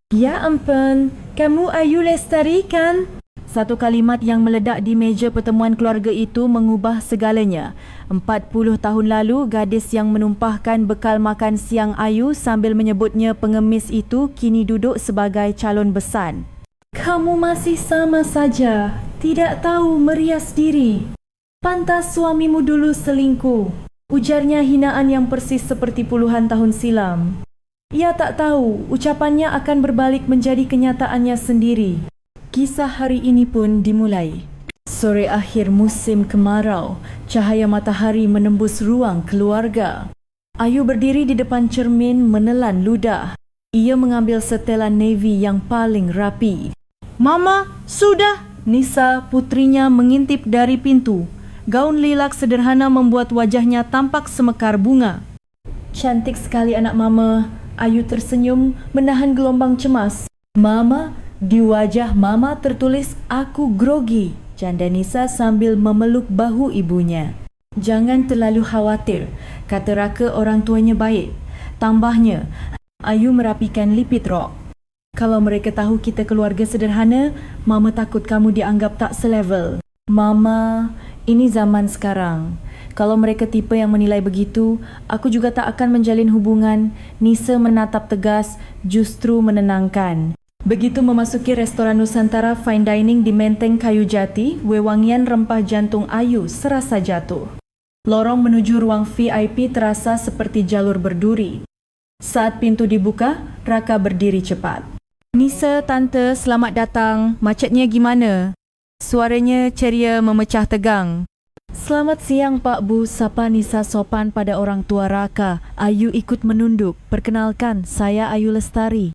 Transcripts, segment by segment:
Ya ampun, kamu Ayu Lestari kan? Satu kalimat yang meledak di meja pertemuan keluarga itu mengubah segalanya. 40 tahun lalu, gadis yang menumpahkan bekal makan siang Ayu sambil menyebutnya pengemis itu kini duduk sebagai calon besan. Kamu masih sama saja, tidak tahu merias diri. Pantas suamimu dulu selingkuh. Ujarnya hinaan yang persis seperti puluhan tahun silam. Ia tak tahu ucapannya akan berbalik menjadi kenyataannya sendiri. Kisah hari ini pun dimulai. Sore akhir musim kemarau, cahaya matahari menembus ruang keluarga. Ayu berdiri di depan cermin menelan ludah. Ia mengambil setelan navy yang paling rapi. Mama, sudah! Nisa, putrinya, mengintip dari pintu. Gaun lilac sederhana membuat wajahnya tampak semekar bunga. Cantik sekali anak mama. Ayu tersenyum menahan gelombang cemas. Mama, di wajah mama tertulis aku grogi. Janda Nisa sambil memeluk bahu ibunya. Jangan terlalu khawatir, kata Raka orang tuanya baik. Tambahnya, Ayu merapikan lipit rok. Kalau mereka tahu kita keluarga sederhana, mama takut kamu dianggap tak selevel. Mama, ini zaman sekarang. Kalau mereka tipe yang menilai begitu, aku juga tak akan menjalin hubungan. Nisa menatap tegas, justru menenangkan. Begitu memasuki restoran Nusantara Fine Dining di Menteng Kayu Jati, wewangian rempah jantung Ayu serasa jatuh. Lorong menuju ruang VIP terasa seperti jalur berduri. Saat pintu dibuka, Raka berdiri cepat. Nisa, tante, selamat datang. Macetnya gimana? Suaranya ceria memecah tegang. Selamat siang Pak Bu, sapa Nisa sopan pada orang tua Raka. Ayu ikut menunduk. Perkenalkan, saya Ayu Lestari.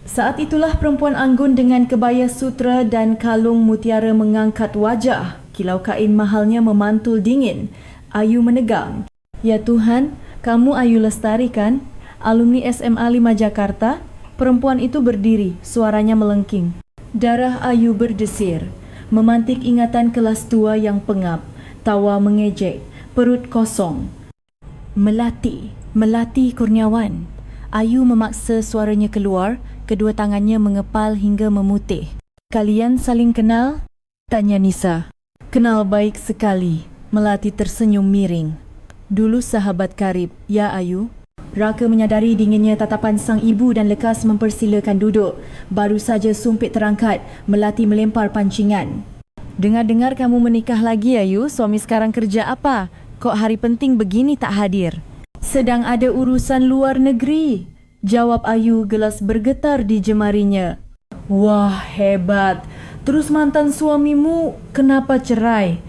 Saat itulah perempuan anggun dengan kebaya sutra dan kalung mutiara mengangkat wajah. Kilau kain mahalnya memantul dingin. Ayu menegang. Ya Tuhan, kamu Ayu Lestari kan? Alumni SMA 5 Jakarta? Perempuan itu berdiri, suaranya melengking. Darah Ayu berdesir, memantik ingatan kelas tua yang pengap. Tawa mengejek, perut kosong. Melati Kurniawan. Ayu memaksa suaranya keluar, kedua tangannya mengepal hingga memutih. Kalian saling kenal? Tanya Nisa. Kenal baik sekali. Melati tersenyum miring. Dulu sahabat karib, ya Ayu? Raka menyadari dinginnya tatapan sang ibu dan lekas mempersilakan duduk. Baru saja sumpit terangkat, Melati melempar pancingan. Dengar-dengar kamu menikah lagi Ayu, suami sekarang kerja apa? Kok hari penting begini tak hadir? Sedang ada urusan luar negeri, jawab Ayu, gelas bergetar di jemarinya. Wah, hebat. Terus mantan suamimu kenapa cerai?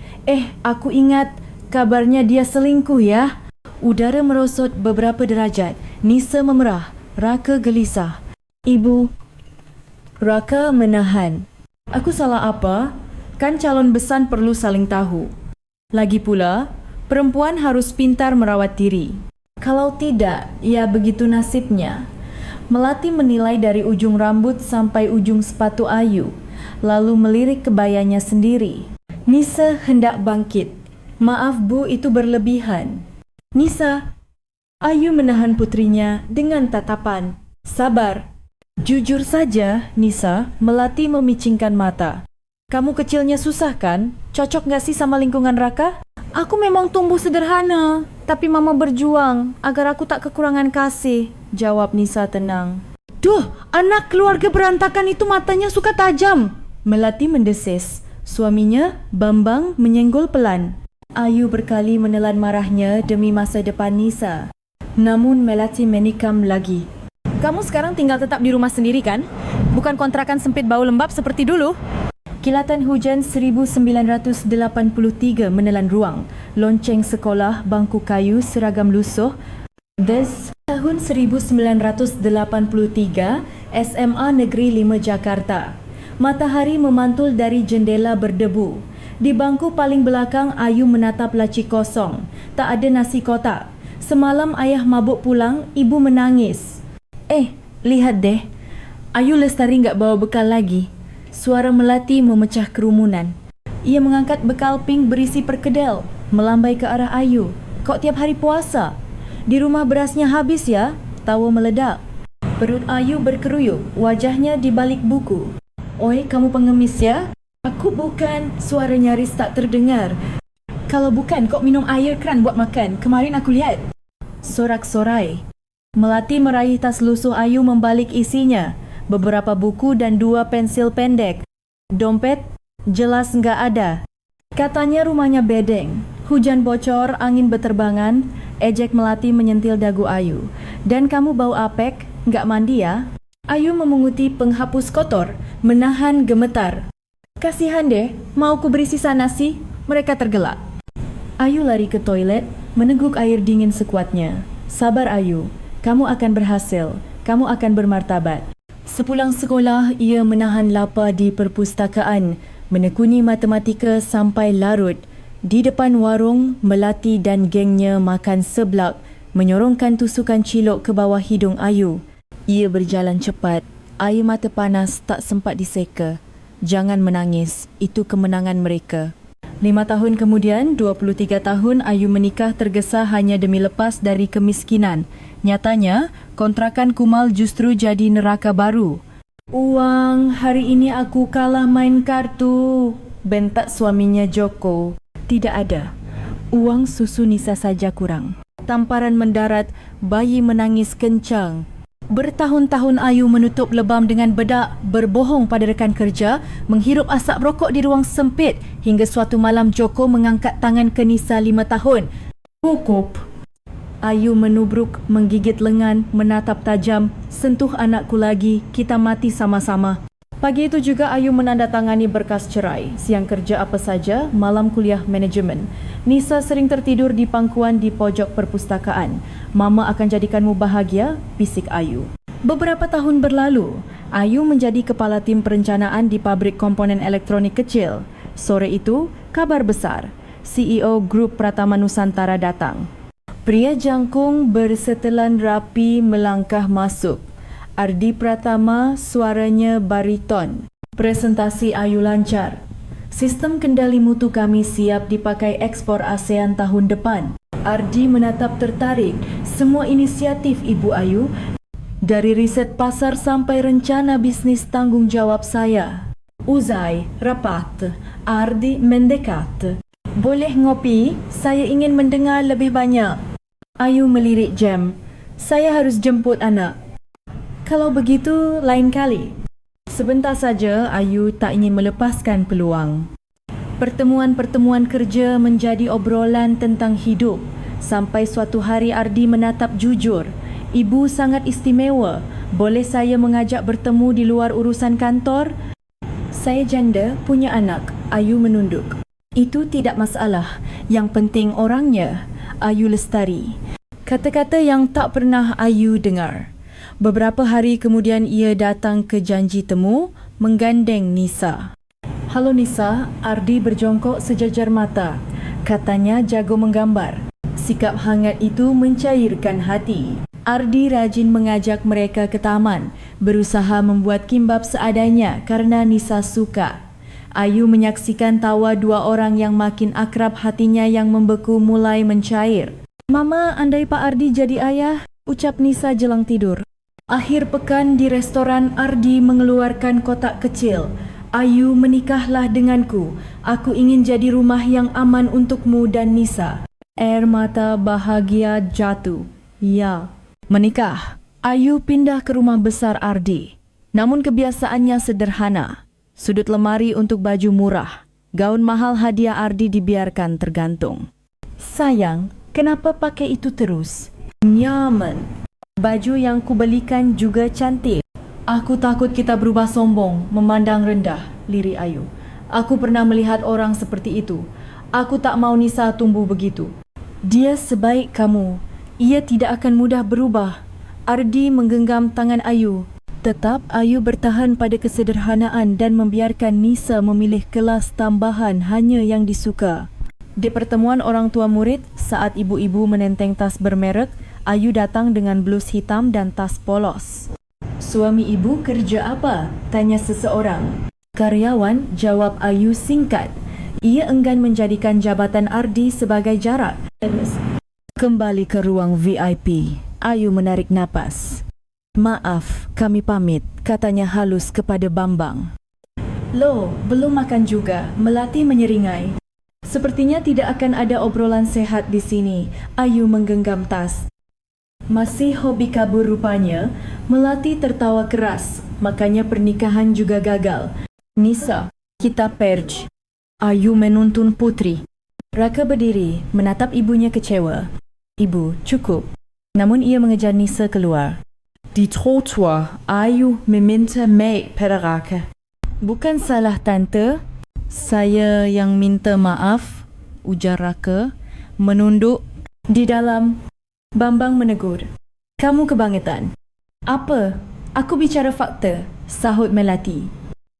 Aku ingat kabarnya dia selingkuh ya? Udara merosot beberapa derajat. Nisa memerah, Raka gelisah. Ibu, Raka menahan. Aku salah apa? Kan calon besan perlu saling tahu. Lagi pula, perempuan harus pintar merawat diri. Kalau tidak, ya begitu nasibnya. Melati menilai dari ujung rambut sampai ujung sepatu Ayu, lalu melirik kebayanya sendiri. Nisa hendak bangkit. Maaf Bu, itu berlebihan. Nisa, Ayu menahan putrinya dengan tatapan. Sabar. Jujur saja, Nisa, Melati memicingkan mata. Kamu kecilnya susah kan? Cocok gak sih sama lingkungan Raka? Aku memang tumbuh sederhana, tapi mama berjuang agar aku tak kekurangan kasih, jawab Nisa tenang. Duh, anak keluarga berantakan itu matanya suka tajam. Melati mendesis. Suaminya, Bambang, menyenggol pelan. Ayu berkali menelan marahnya demi masa depan Nisa. Namun Melati menikam lagi. Kamu sekarang tinggal tetap di rumah sendiri kan? Bukan kontrakan sempit bau lembab seperti dulu? Kilatan hujan 1983 menelan ruang. Lonceng sekolah, bangku kayu, seragam lusuh. Tahun 1983, SMA Negeri 5 Jakarta. Matahari memantul dari jendela berdebu. Di bangku paling belakang, Ayu menatap laci kosong. Tak ada nasi kotak. Semalam ayah mabuk pulang, ibu menangis. Lihat deh. Ayu Lestari gak bawa bekal lagi. Suara Melati memecah kerumunan. Ia mengangkat bekal pink berisi perkedel, melambai ke arah Ayu. Kok tiap hari puasa? Di rumah berasnya habis ya? Tawa meledak. Perut Ayu berkeruyuk, wajahnya di balik buku. Oi, kamu pengemis ya? Aku bukan, suara nyaris tak terdengar. Kalau bukan, kau minum air keran buat makan. Kemarin aku lihat. Sorak-sorai. Melati meraih tas lusuh Ayu membalik isinya. Beberapa buku dan 2 pensil pendek. Dompet jelas nggak ada. Katanya rumahnya bedeng. Hujan bocor, angin berterbangan. Ejek Melati menyentil dagu Ayu. Dan kamu bau apek? Nggak mandi ya? Ayu memunguti penghapus kotor, menahan gemetar. Kasihan deh, mau ku beri sisa nasi? Mereka tergelak. Ayu lari ke toilet, meneguk air dingin sekuatnya. Sabar Ayu, kamu akan berhasil. Kamu akan bermartabat. Sepulang sekolah, ia menahan lapar di perpustakaan, menekuni matematika sampai larut. Di depan warung, Melati dan gengnya makan seblak, menyorongkan tusukan cilok ke bawah hidung Ayu. Ia berjalan cepat, air mata panas tak sempat diseka. Jangan menangis, itu kemenangan mereka. 5 tahun kemudian, 23 tahun Ayu menikah tergesa hanya demi lepas dari kemiskinan. Nyatanya, kontrakan Kumal justru jadi neraka baru. Uang, hari ini aku kalah main kartu, bentak suaminya Joko. Tidak ada. Uang susu Nisa saja kurang. Tamparan mendarat, bayi menangis kencang. Bertahun-tahun Ayu menutup lebam dengan bedak, berbohong pada rekan kerja, menghirup asap rokok di ruang sempit hingga suatu malam Joko mengangkat tangan ke Nisa 5 tahun. Cukup. Ayu menubruk, menggigit lengan, menatap tajam. Sentuh anakku lagi, kita mati sama-sama. Pagi itu juga Ayu menandatangani berkas cerai. Siang kerja apa saja, malam kuliah manajemen. Nisa sering tertidur di pangkuan di pojok perpustakaan. Mama akan jadikanmu bahagia, bisik Ayu. Beberapa tahun berlalu, Ayu menjadi kepala tim perencanaan di pabrik komponen elektronik kecil. Sore itu, kabar besar. CEO Grup Pratama Nusantara datang. Pria jangkung bersetelan rapi melangkah masuk. Ardi Pratama, suaranya bariton. Presentasi Ayu lancar. Sistem kendali mutu kami siap dipakai ekspor ASEAN tahun depan. Ardi menatap tertarik. Semua inisiatif Ibu Ayu, dari riset pasar sampai rencana bisnis tanggungjawab saya. Uzai, rapat. Ardi mendekat. Boleh ngopi? Saya ingin mendengar lebih banyak. Ayu melirik jam. Saya harus jemput anak. Kalau begitu, lain kali. Sebentar saja, Ayu tak ingin melepaskan peluang. Pertemuan-pertemuan kerja menjadi obrolan tentang hidup. Sampai suatu hari Ardi menatap jujur. Ibu sangat istimewa. Boleh saya mengajak bertemu di luar urusan kantor? Saya janda, punya anak. Ayu menunduk. Itu tidak masalah. Yang penting orangnya. Ayu Lestari. Kata-kata yang tak pernah Ayu dengar. Beberapa hari kemudian ia datang ke janji temu, menggandeng Nisa. Halo Nisa, Ardi berjongkok sejajar mata. Katanya jago menggambar. Sikap hangat itu mencairkan hati. Ardi rajin mengajak mereka ke taman, berusaha membuat kimbab seadanya karena Nisa suka. Ayu menyaksikan tawa 2 orang yang makin akrab, hatinya yang membeku mulai mencair. Mama, andai Pak Ardi jadi ayah, ucap Nisa jelang tidur. Akhir pekan di restoran, Ardi mengeluarkan kotak kecil. Ayu, menikahlah denganku. Aku ingin jadi rumah yang aman untukmu dan Nisa. Air mata bahagia jatuh. Ya, menikah. Ayu pindah ke rumah besar Ardi. Namun kebiasaannya sederhana. Sudut lemari untuk baju murah. Gaun mahal hadiah Ardi dibiarkan tergantung. Sayang, kenapa pakai itu terus? Nyaman. Baju yang kubelikan juga cantik. Aku takut kita berubah sombong, memandang rendah, lirik Ayu. Aku pernah melihat orang seperti itu. Aku tak mau Nisa tumbuh begitu. Dia sebaik kamu. Ia tidak akan mudah berubah. Ardi menggenggam tangan Ayu. Tetap Ayu bertahan pada kesederhanaan dan membiarkan Nisa memilih kelas tambahan hanya yang disuka. Di pertemuan orang tua murid, saat ibu-ibu menenteng tas bermerek, Ayu datang dengan blus hitam dan tas polos. Suami ibu kerja apa? Tanya seseorang. Karyawan, jawab Ayu singkat. Ia enggan menjadikan jabatan Ardi sebagai jarak. Kembali ke ruang VIP. Ayu menarik napas. Maaf, kami pamit, katanya halus kepada Bambang. Loh, belum makan juga, Melati menyeringai. Sepertinya tidak akan ada obrolan sehat di sini. Ayu menggenggam tas. Masih hobi kabur rupanya, Melati tertawa keras, makanya pernikahan juga gagal. Nisa, kita purge. Ayu menuntun putri. Raka berdiri, menatap ibunya kecewa. Ibu, cukup. Namun ia mengejar Nisa keluar. Die Trottoir, Ayu meminta maid pada Raka. Bukan salah tante. Saya yang minta maaf, ujar Raka, menunduk. Di dalam, Bambang menegur. Kamu kebangetan. Apa? Aku bicara fakta, sahut Melati.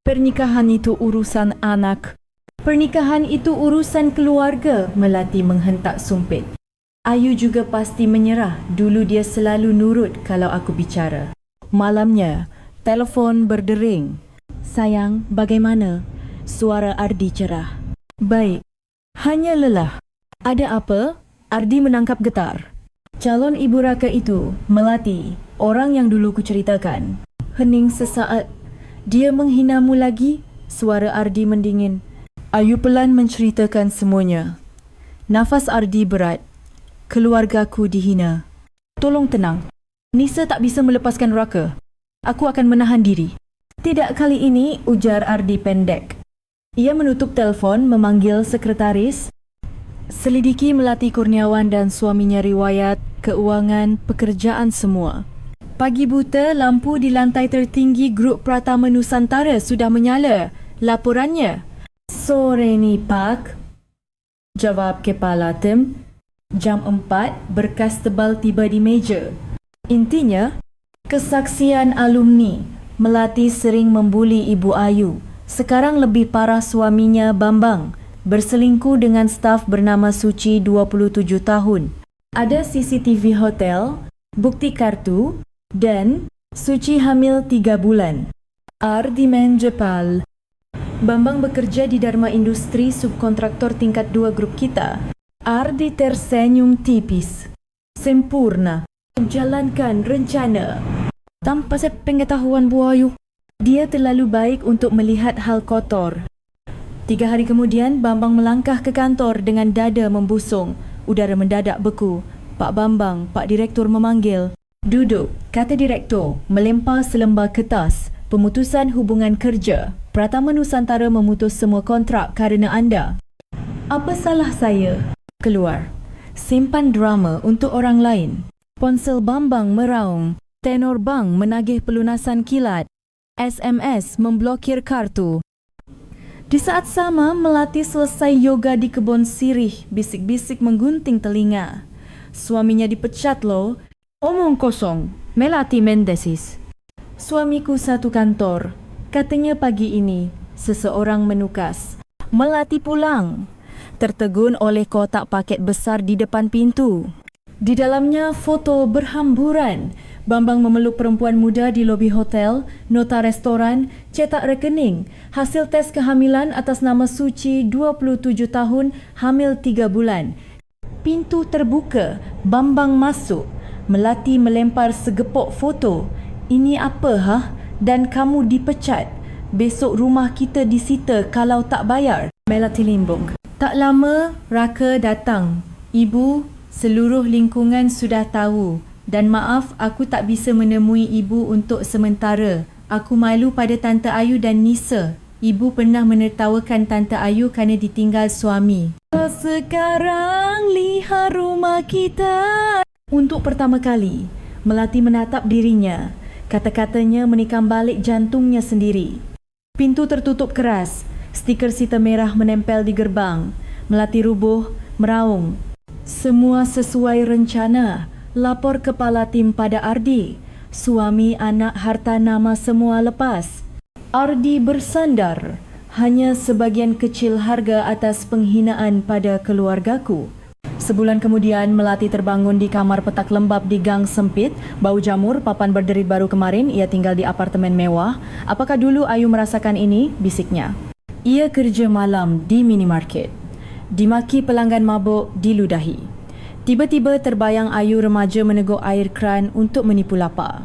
Pernikahan itu urusan anak. Pernikahan itu urusan keluarga, Melati menghentak sumpit. Ayu juga pasti menyerah, dulu dia selalu nurut kalau aku bicara. Malamnya, telefon berdering. Sayang, bagaimana? Suara Ardi cerah. Baik. Hanya lelah. Ada apa? Ardi menangkap getar. Calon ibu Raka itu, Melati, orang yang dulu kuceritakan. Hening sesaat. Dia menghinamu lagi? Suara Ardi mendingin. Ayu pelan menceritakan semuanya. Nafas Ardi berat. Keluargaku dihina. Tolong tenang. Nisa tak bisa melepaskan Raka. Aku akan menahan diri. Tidak kali ini, ujar Ardi pendek. Ia menutup telefon, memanggil sekretaris. Selidiki Melati Kurniawan dan suaminya riwayat, keuangan, pekerjaan semua. Pagi buta, lampu di lantai tertinggi Grup Pratama Nusantara sudah menyala. Laporannya. Sore ni Pak, jawab kepala tim. Jam 4, berkas tebal tiba di meja. Intinya, kesaksian alumni. Melati sering membuli Ibu Ayu. Sekarang lebih parah suaminya Bambang. Berselingkuh dengan staf bernama Suci 27 tahun. Ada CCTV hotel, bukti kartu, dan Suci hamil 3 bulan. Ardi menjepal. Bambang bekerja di Dharma Industri subkontraktor tingkat 2 grup kita. Ardi tersenyum tipis. Sempurna. Jalankan rencana. Tanpa sepengetahuan Bu Ayu. Dia terlalu baik untuk melihat hal kotor. 3 hari kemudian, Bambang melangkah ke kantor dengan dada membusung. Udara mendadak beku. Pak Bambang, Pak Direktur memanggil. Duduk, kata Direktur, melempar selembar kertas. Pemutusan hubungan kerja. Pratama Nusantara memutus semua kontrak kerana anda. Apa salah saya? Keluar. Simpan drama untuk orang lain. Ponsel Bambang meraung. Tenor bank menagih pelunasan kilat. SMS memblokir kartu. Di saat sama, Melati selesai yoga di kebun sirih, bisik-bisik menggunting telinga. Suaminya dipecat loh. Omong kosong, Melati mendesis. Suamiku satu kantor. Katanya pagi ini, seseorang menukas. Melati pulang. Tertegun oleh kotak paket besar di depan pintu. Di dalamnya foto berhamburan. Bambang memeluk perempuan muda di lobi hotel, nota restoran, cetak rekening, hasil tes kehamilan atas nama Suci 27 tahun, hamil 3 bulan. Pintu terbuka, Bambang masuk. Melati melempar segepok foto. Ini apa ha? Dan kamu dipecat. Besok rumah kita disita kalau tak bayar. Melati limbung. Tak lama, Raka datang. Ibu, seluruh lingkungan sudah tahu. Dan maaf, aku tak bisa menemui ibu untuk sementara. Aku malu pada Tante Ayu dan Nisa. Ibu pernah menertawakan Tante Ayu kerana ditinggal suami. Sekarang lihat rumah kita. Untuk pertama kali, Melati menatap dirinya. Kata-katanya menikam balik jantungnya sendiri. Pintu tertutup keras. Stiker sita merah menempel di gerbang. Melati rubuh, meraung. Semua sesuai rencana. Lapor kepala tim pada Ardi. Suami, anak, harta nama semua lepas. Ardi bersandar. Hanya sebagian kecil harga atas penghinaan pada keluargaku. Sebulan kemudian, Melati terbangun di kamar petak lembab di gang sempit. Bau jamur, papan berderit baru kemarin. Ia tinggal di apartemen mewah. Apakah dulu Ayu merasakan ini? Bisiknya. Ia kerja malam di minimarket. Dimaki pelanggan mabuk, diludahi. Tiba-tiba terbayang Ayu remaja meneguk air kran untuk menipu lapar.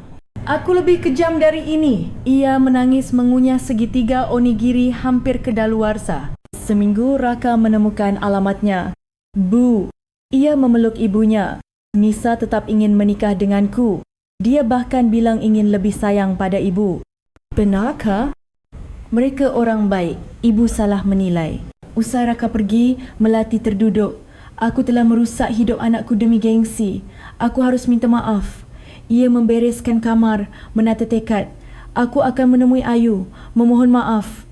Aku lebih kejam dari ini. Ia menangis mengunyah segitiga onigiri hampir kedaluarsa. Seminggu Raka menemukan alamatnya. Bu, ia memeluk ibunya. Nisa tetap ingin menikah denganku. Dia bahkan bilang ingin lebih sayang pada ibu. Benarkah? Mereka orang baik. Ibu salah menilai. Usai Raka pergi, Melati terduduk. Aku telah merusak hidup anakku demi gengsi. Aku harus minta maaf. Ia membereskan kamar, menata tekad. Aku akan menemui Ayu, memohon maaf.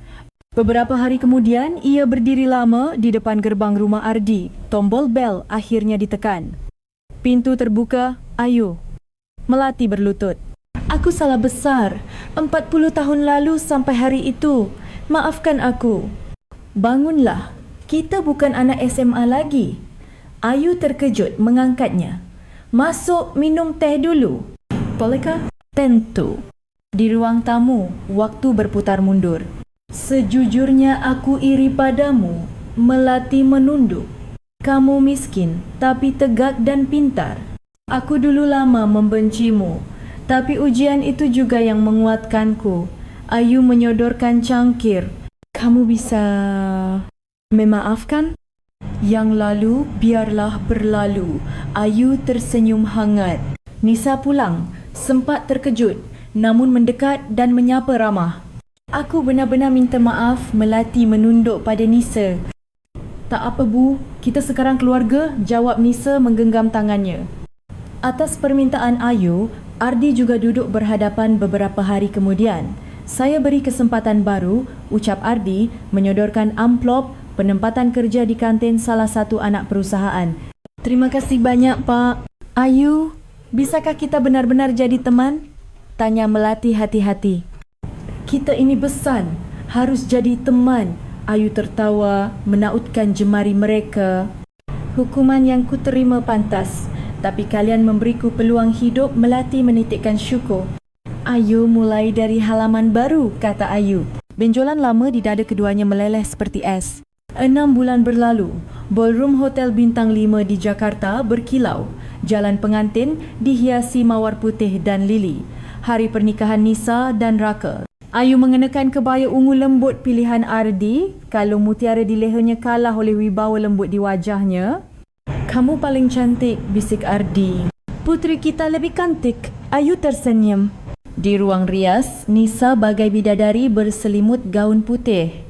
Beberapa hari kemudian, ia berdiri lama di depan gerbang rumah Ardi. Tombol bel akhirnya ditekan. Pintu terbuka, Ayu. Melati berlutut. Aku salah besar. 40 tahun lalu sampai hari itu. Maafkan aku. Bangunlah. Kita bukan anak SMA lagi. Ayu terkejut mengangkatnya. Masuk minum teh dulu. Bolehkah? Tentu. Di ruang tamu, waktu berputar mundur. Sejujurnya aku iri padamu. Melati menunduk. Kamu miskin, tapi tegak dan pintar. Aku dulu lama membencimu, tapi ujian itu juga yang menguatkanku. Ayu menyodorkan cangkir. Kamu bisa memaafkan? Yang lalu biarlah berlalu. Ayu tersenyum hangat. Nisa pulang, sempat terkejut, namun mendekat dan menyapa ramah. Aku benar-benar minta maaf. Melati menunduk pada Nisa. Tak apa Bu, kita sekarang keluarga, jawab Nisa menggenggam tangannya. Atas permintaan Ayu, Ardi juga duduk berhadapan beberapa hari kemudian. Saya beri kesempatan baru, ucap Ardi menyodorkan amplop penempatan kerja di kantin salah satu anak perusahaan. Terima kasih banyak Pak. Ayu, bisakah kita benar-benar jadi teman? Tanya Melati hati-hati. Kita ini besan, harus jadi teman. Ayu tertawa, menautkan jemari mereka. Hukuman yang kuterima pantas, tapi kalian memberiku peluang hidup. Melati menitikkan syukur. Ayu mulai dari halaman baru, kata Ayu. Benjolan lama di dada keduanya meleleh seperti es. 6 bulan berlalu, ballroom Hotel Bintang 5 di Jakarta berkilau. Jalan pengantin dihiasi mawar putih dan lili. Hari pernikahan Nisa dan Raka. Ayu mengenakan kebaya ungu lembut pilihan Ardi. Kalung mutiara di lehernya kalah oleh wibawa lembut di wajahnya. Kamu paling cantik, bisik Ardi. Puteri kita lebih cantik. Ayu tersenyum. Di ruang rias, Nisa bagai bidadari berselimut gaun putih.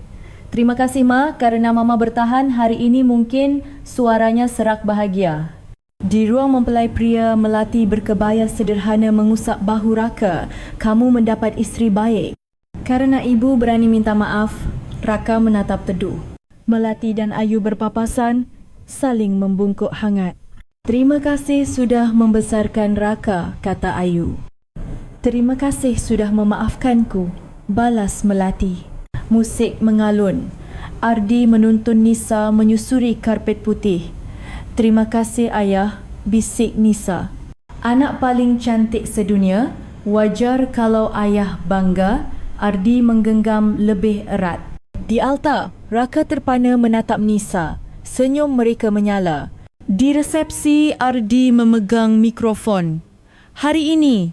Terima kasih Ma, kerana Mama bertahan hari ini mungkin suaranya serak bahagia. Di ruang mempelai pria, Melati berkebaya sederhana mengusap bahu Raka. Kamu mendapat isteri baik. Karena ibu berani minta maaf, Raka menatap teduh. Melati dan Ayu berpapasan, saling membungkuk hangat. Terima kasih sudah membesarkan Raka, kata Ayu. Terima kasih sudah memaafkanku, balas Melati. Musik mengalun. Ardi menuntun Nisa menyusuri karpet putih. Terima kasih ayah, bisik Nisa. Anak paling cantik sedunia, wajar kalau ayah bangga. Ardi menggenggam lebih erat. Di altar, Raka terpana menatap Nisa. Senyum mereka menyala. Di resepsi, Ardi memegang mikrofon. Hari ini,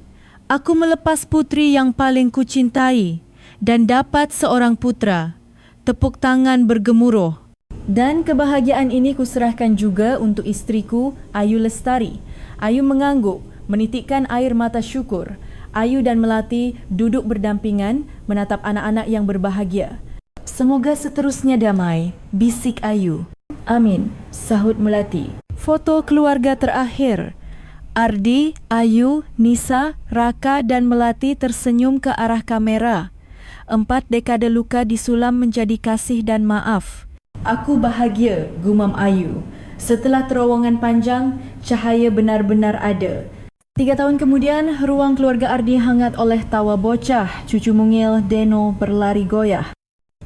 aku melepas putri yang paling kucintai dan dapat seorang putra. Tepuk tangan bergemuruh. Dan kebahagiaan ini kuserahkan juga untuk isteriku, Ayu Lestari. Ayu mengangguk, menitikkan air mata syukur. Ayu dan Melati duduk berdampingan menatap anak-anak yang berbahagia. Semoga seterusnya damai, bisik Ayu. Amin, sahut Melati. Foto keluarga terakhir. Ardi, Ayu, Nisa, Raka dan Melati tersenyum ke arah kamera. 4 dekade luka disulam menjadi kasih dan maaf. Aku bahagia, gumam Ayu. Setelah terowongan panjang, cahaya benar-benar ada. 3 tahun kemudian, ruang keluarga Ardi hangat oleh tawa bocah. Cucu mungil Deno berlari goyah.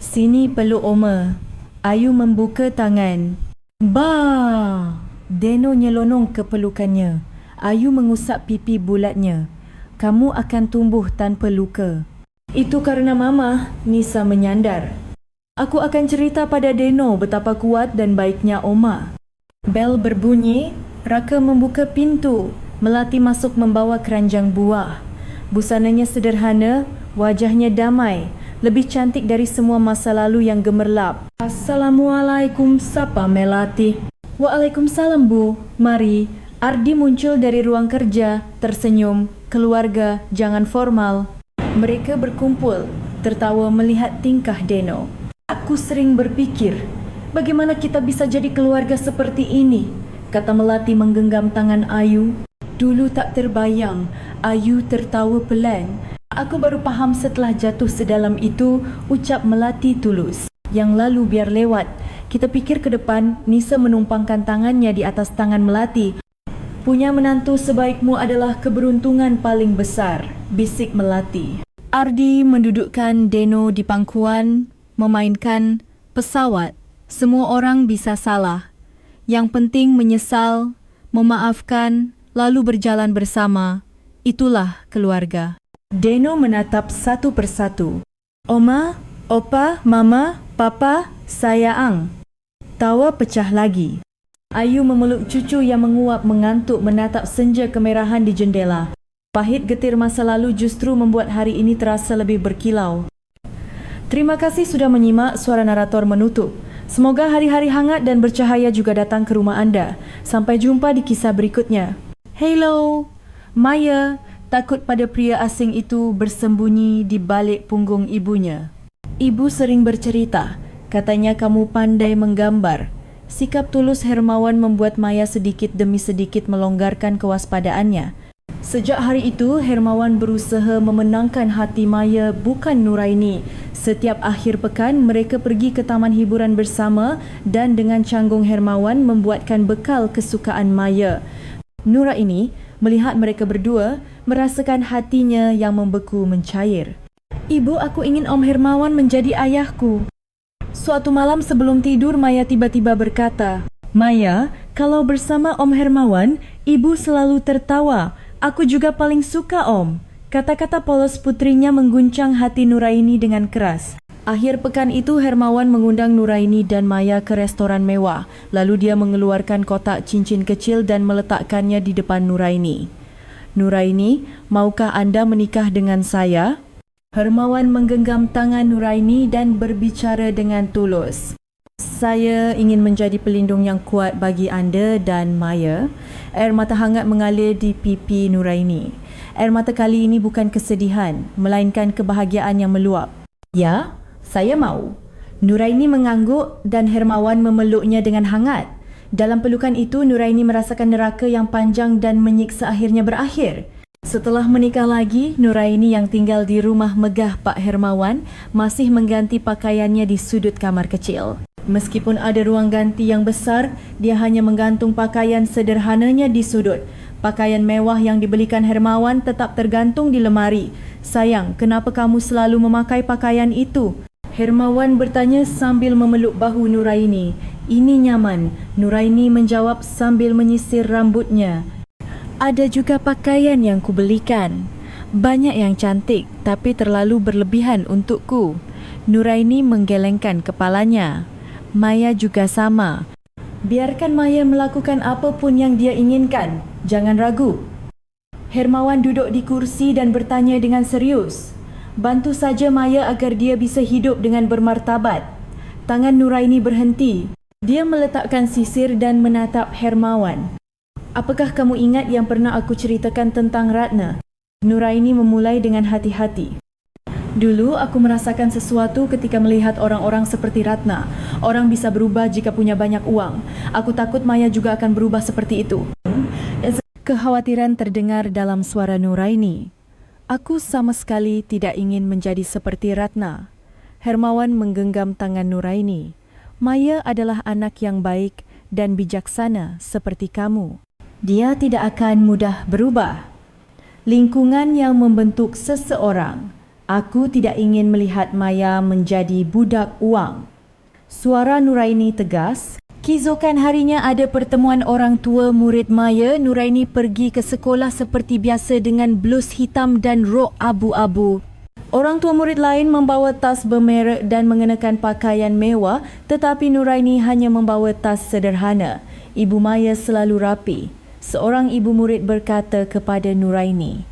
Sini peluk Oma. Ayu membuka tangan. Bah! Deno nyelonong ke pelukannya. Ayu mengusap pipi bulatnya. Kamu akan tumbuh tanpa luka. Itu karena Mama, Nisa menyandar. Aku akan cerita pada Deno betapa kuat dan baiknya Oma. Bel berbunyi, Raka membuka pintu. Melati masuk membawa keranjang buah. Busananya sederhana, wajahnya damai, lebih cantik dari semua masa lalu yang gemerlap. Assalamualaikum, sapa Melati. Waalaikumsalam Bu, mari. Ardi muncul dari ruang kerja, tersenyum, keluarga, jangan formal. Mereka berkumpul, tertawa melihat tingkah Deno. Aku sering berpikir, bagaimana kita bisa jadi keluarga seperti ini? Kata Melati menggenggam tangan Ayu. Dulu tak terbayang, Ayu tertawa pelan. Aku baru faham setelah jatuh sedalam itu, ucap Melati tulus. Yang lalu biar lewat. Kita pikir ke depan, Nisa menumpangkan tangannya di atas tangan Melati. Punya menantu sebaikmu adalah keberuntungan paling besar, bisik Melati. Ardi mendudukkan Deno di pangkuan, memainkan pesawat. Semua orang bisa salah. Yang penting menyesal, memaafkan, lalu berjalan bersama. Itulah keluarga. Deno menatap satu persatu. Oma, Opa, Mama, Papa, sayang. Tawa pecah lagi. Ayu memeluk cucu yang menguap mengantuk menatap senja kemerahan di jendela. Pahit getir masa lalu justru membuat hari ini terasa lebih berkilau. Terima kasih sudah menyimak, suara narator menutup. Semoga hari-hari hangat dan bercahaya juga datang ke rumah anda. Sampai jumpa di kisah berikutnya. Hello, Maya takut pada pria asing itu bersembunyi di balik punggung ibunya. Ibu sering bercerita, katanya kamu pandai menggambar. Sikap tulus Hermawan membuat Maya sedikit demi sedikit melonggarkan kewaspadaannya. Sejak hari itu, Hermawan berusaha memenangkan hati Maya, bukan Nuraini. Setiap akhir pekan, mereka pergi ke taman hiburan bersama dan dengan canggung Hermawan membuatkan bekal kesukaan Maya. Nuraini melihat mereka berdua, merasakan hatinya yang membeku mencair. Ibu, aku ingin Om Hermawan menjadi ayahku. Suatu malam sebelum tidur, Maya tiba-tiba berkata, Maya, kalau bersama Om Hermawan, ibu selalu tertawa. Aku juga paling suka Om. Kata-kata polos putrinya mengguncang hati Nuraini dengan keras. Akhir pekan itu, Hermawan mengundang Nuraini dan Maya ke restoran mewah. Lalu dia mengeluarkan kotak cincin kecil dan meletakkannya di depan Nuraini. Nuraini, maukah anda menikah dengan saya? Hermawan menggenggam tangan Nuraini dan berbicara dengan tulus. Saya ingin menjadi pelindung yang kuat bagi anda dan Maya. Air mata hangat mengalir di pipi Nuraini. Air mata kali ini bukan kesedihan, melainkan kebahagiaan yang meluap. Ya, saya mau. Nuraini mengangguk dan Hermawan memeluknya dengan hangat. Dalam pelukan itu, Nuraini merasakan neraka yang panjang dan menyiksa akhirnya berakhir. Setelah menikah lagi, Nuraini yang tinggal di rumah megah Pak Hermawan masih mengganti pakaiannya di sudut kamar kecil. Meskipun ada ruang ganti yang besar, dia hanya menggantung pakaian sederhananya di sudut. Pakaian mewah yang dibelikan Hermawan tetap tergantung di lemari. Sayang, kenapa kamu selalu memakai pakaian itu? Hermawan bertanya sambil memeluk bahu Nuraini. Ini nyaman, Nuraini menjawab sambil menyisir rambutnya. Ada juga pakaian yang kubelikan. Banyak yang cantik, tapi terlalu berlebihan untukku. Nuraini menggelengkan kepalanya. Maya juga sama. Biarkan Maya melakukan apapun yang dia inginkan. Jangan ragu. Hermawan duduk di kursi dan bertanya dengan serius. Bantu saja Maya agar dia bisa hidup dengan bermartabat. Tangan Nuraini berhenti. Dia meletakkan sisir dan menatap Hermawan. Apakah kamu ingat yang pernah aku ceritakan tentang Ratna? Nuraini memulai dengan hati-hati. Dulu aku merasakan sesuatu ketika melihat orang-orang seperti Ratna. Orang bisa berubah jika punya banyak uang. Aku takut Maya juga akan berubah seperti itu. Kekhawatiran terdengar dalam suara Nuraini. Aku sama sekali tidak ingin menjadi seperti Ratna. Hermawan menggenggam tangan Nuraini. Maya adalah anak yang baik dan bijaksana seperti kamu. Dia tidak akan mudah berubah. Lingkungan yang membentuk seseorang. Aku tidak ingin melihat Maya menjadi budak uang. Suara Nuraini tegas. Keesokan harinya ada pertemuan orang tua murid Maya. Nuraini pergi ke sekolah seperti biasa dengan blus hitam dan rok abu-abu. Orang tua murid lain membawa tas bermerek dan mengenakan pakaian mewah, tetapi Nuraini hanya membawa tas sederhana. Ibu Maya selalu rapi. Seorang ibu murid berkata kepada Nuraini,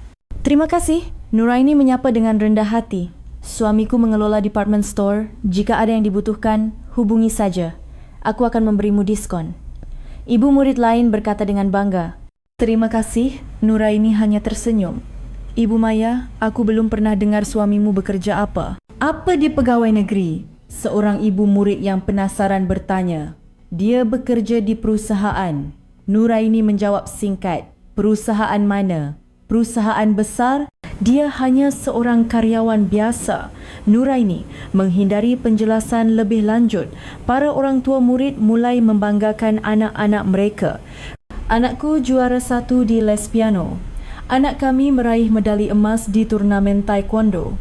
"Terima kasih, Nuraini menyapa dengan rendah hati. Suamiku mengelola department store. Jika ada yang dibutuhkan, hubungi saja. Aku akan memberimu diskon. Ibu murid lain berkata dengan bangga. Terima kasih, Nuraini hanya tersenyum. Ibu Maya, aku belum pernah dengar suamimu bekerja apa. Apa dia pegawai negeri? Seorang ibu murid yang penasaran bertanya. Dia bekerja di perusahaan. Nuraini menjawab singkat. Perusahaan mana? Perusahaan besar? Dia hanya seorang karyawan biasa. Nuraini menghindari penjelasan lebih lanjut. Para orang tua murid mulai membanggakan anak-anak mereka. Anakku juara 1 di les piano. Anak kami meraih medali emas di turnamen taekwondo.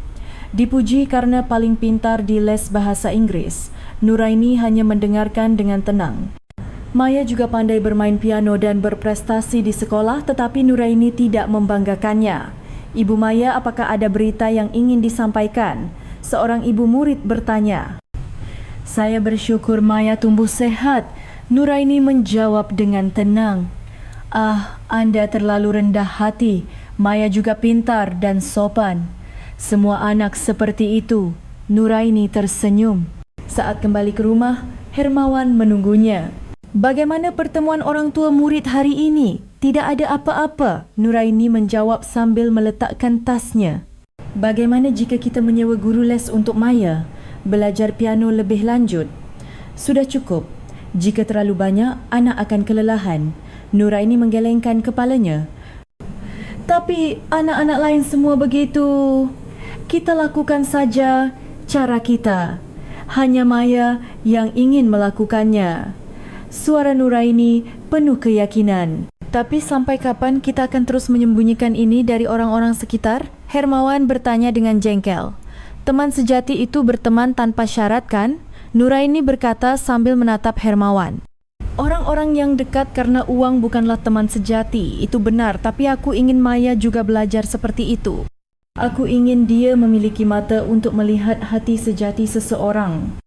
Dipuji karena paling pintar di les bahasa Inggris. Nuraini hanya mendengarkan dengan tenang. Maya juga pandai bermain piano dan berprestasi di sekolah, tetapi Nuraini tidak membanggakannya. Ibu Maya, apakah ada berita yang ingin disampaikan? Seorang ibu murid bertanya. Saya bersyukur Maya tumbuh sehat. Nuraini menjawab dengan tenang. Ah, Anda terlalu rendah hati. Maya juga pintar dan sopan. Semua anak seperti itu. Nuraini tersenyum. Saat kembali ke rumah, Hermawan menunggunya. Bagaimana pertemuan orang tua murid hari ini? Tidak ada apa-apa, Nuraini menjawab sambil meletakkan tasnya. Bagaimana jika kita menyewa guru les untuk Maya? Belajar piano lebih lanjut? Sudah cukup. Jika terlalu banyak, anak akan kelelahan. Nuraini menggelengkan kepalanya. Tapi anak-anak lain semua begitu. Kita lakukan saja cara kita. Hanya Maya yang ingin melakukannya. Suara Nuraini penuh keyakinan. Tapi sampai kapan kita akan terus menyembunyikan ini dari orang-orang sekitar? Hermawan bertanya dengan jengkel. Teman sejati itu berteman tanpa syarat kan? Nuraini berkata sambil menatap Hermawan. Orang-orang yang dekat karena uang bukanlah teman sejati. Itu benar, tapi aku ingin Maya juga belajar seperti itu. Aku ingin dia memiliki mata untuk melihat hati sejati seseorang.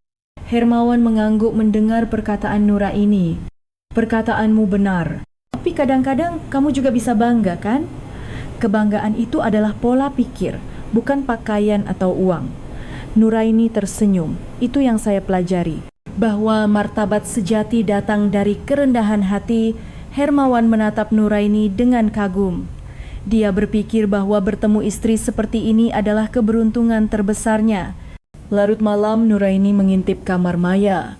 Hermawan mengangguk mendengar perkataan Nuraini. Perkataanmu benar. Tapi kadang-kadang kamu juga bisa bangga, kan? Kebanggaan itu adalah pola pikir, bukan pakaian atau uang. Nuraini tersenyum. Itu yang saya pelajari. Bahwa martabat sejati datang dari kerendahan hati. Hermawan menatap Nuraini dengan kagum. Dia berpikir bahwa bertemu istri seperti ini adalah keberuntungan terbesarnya. Larut malam, Nuraini mengintip kamar Maya.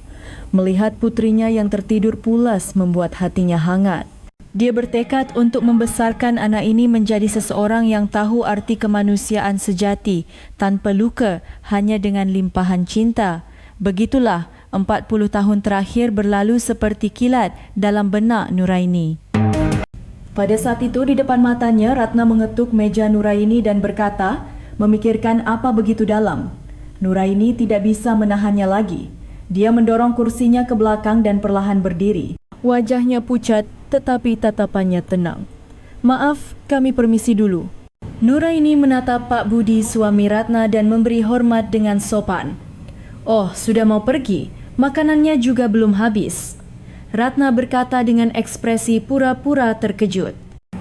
Melihat putrinya yang tertidur pulas membuat hatinya hangat. Dia bertekad untuk membesarkan anak ini menjadi seseorang yang tahu arti kemanusiaan sejati, tanpa luka, hanya dengan limpahan cinta. Begitulah 40 tahun terakhir berlalu seperti kilat dalam benak Nuraini. Pada saat itu di depan matanya, Ratna mengetuk meja Nuraini dan berkata, memikirkan apa begitu dalam. Nuraini tidak bisa menahannya lagi. Dia mendorong kursinya ke belakang dan perlahan berdiri. Wajahnya pucat, tetapi tatapannya tenang. Maaf, kami permisi dulu. Nuraini menatap Pak Budi suami Ratna dan memberi hormat dengan sopan. Oh, sudah mau pergi? Makanannya juga belum habis. Ratna berkata dengan ekspresi pura-pura terkejut.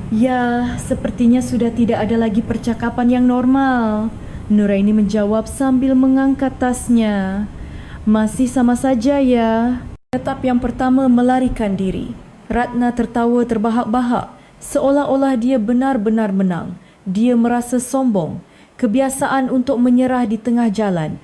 Ya, sepertinya sudah tidak ada lagi percakapan yang normal. Nuraini menjawab sambil mengangkat tasnya. Masih sama saja ya. Etap yang pertama melarikan diri. Ratna tertawa terbahak-bahak, seolah-olah dia benar-benar menang. Dia merasa sombong, kebiasaan untuk menyerah di tengah jalan.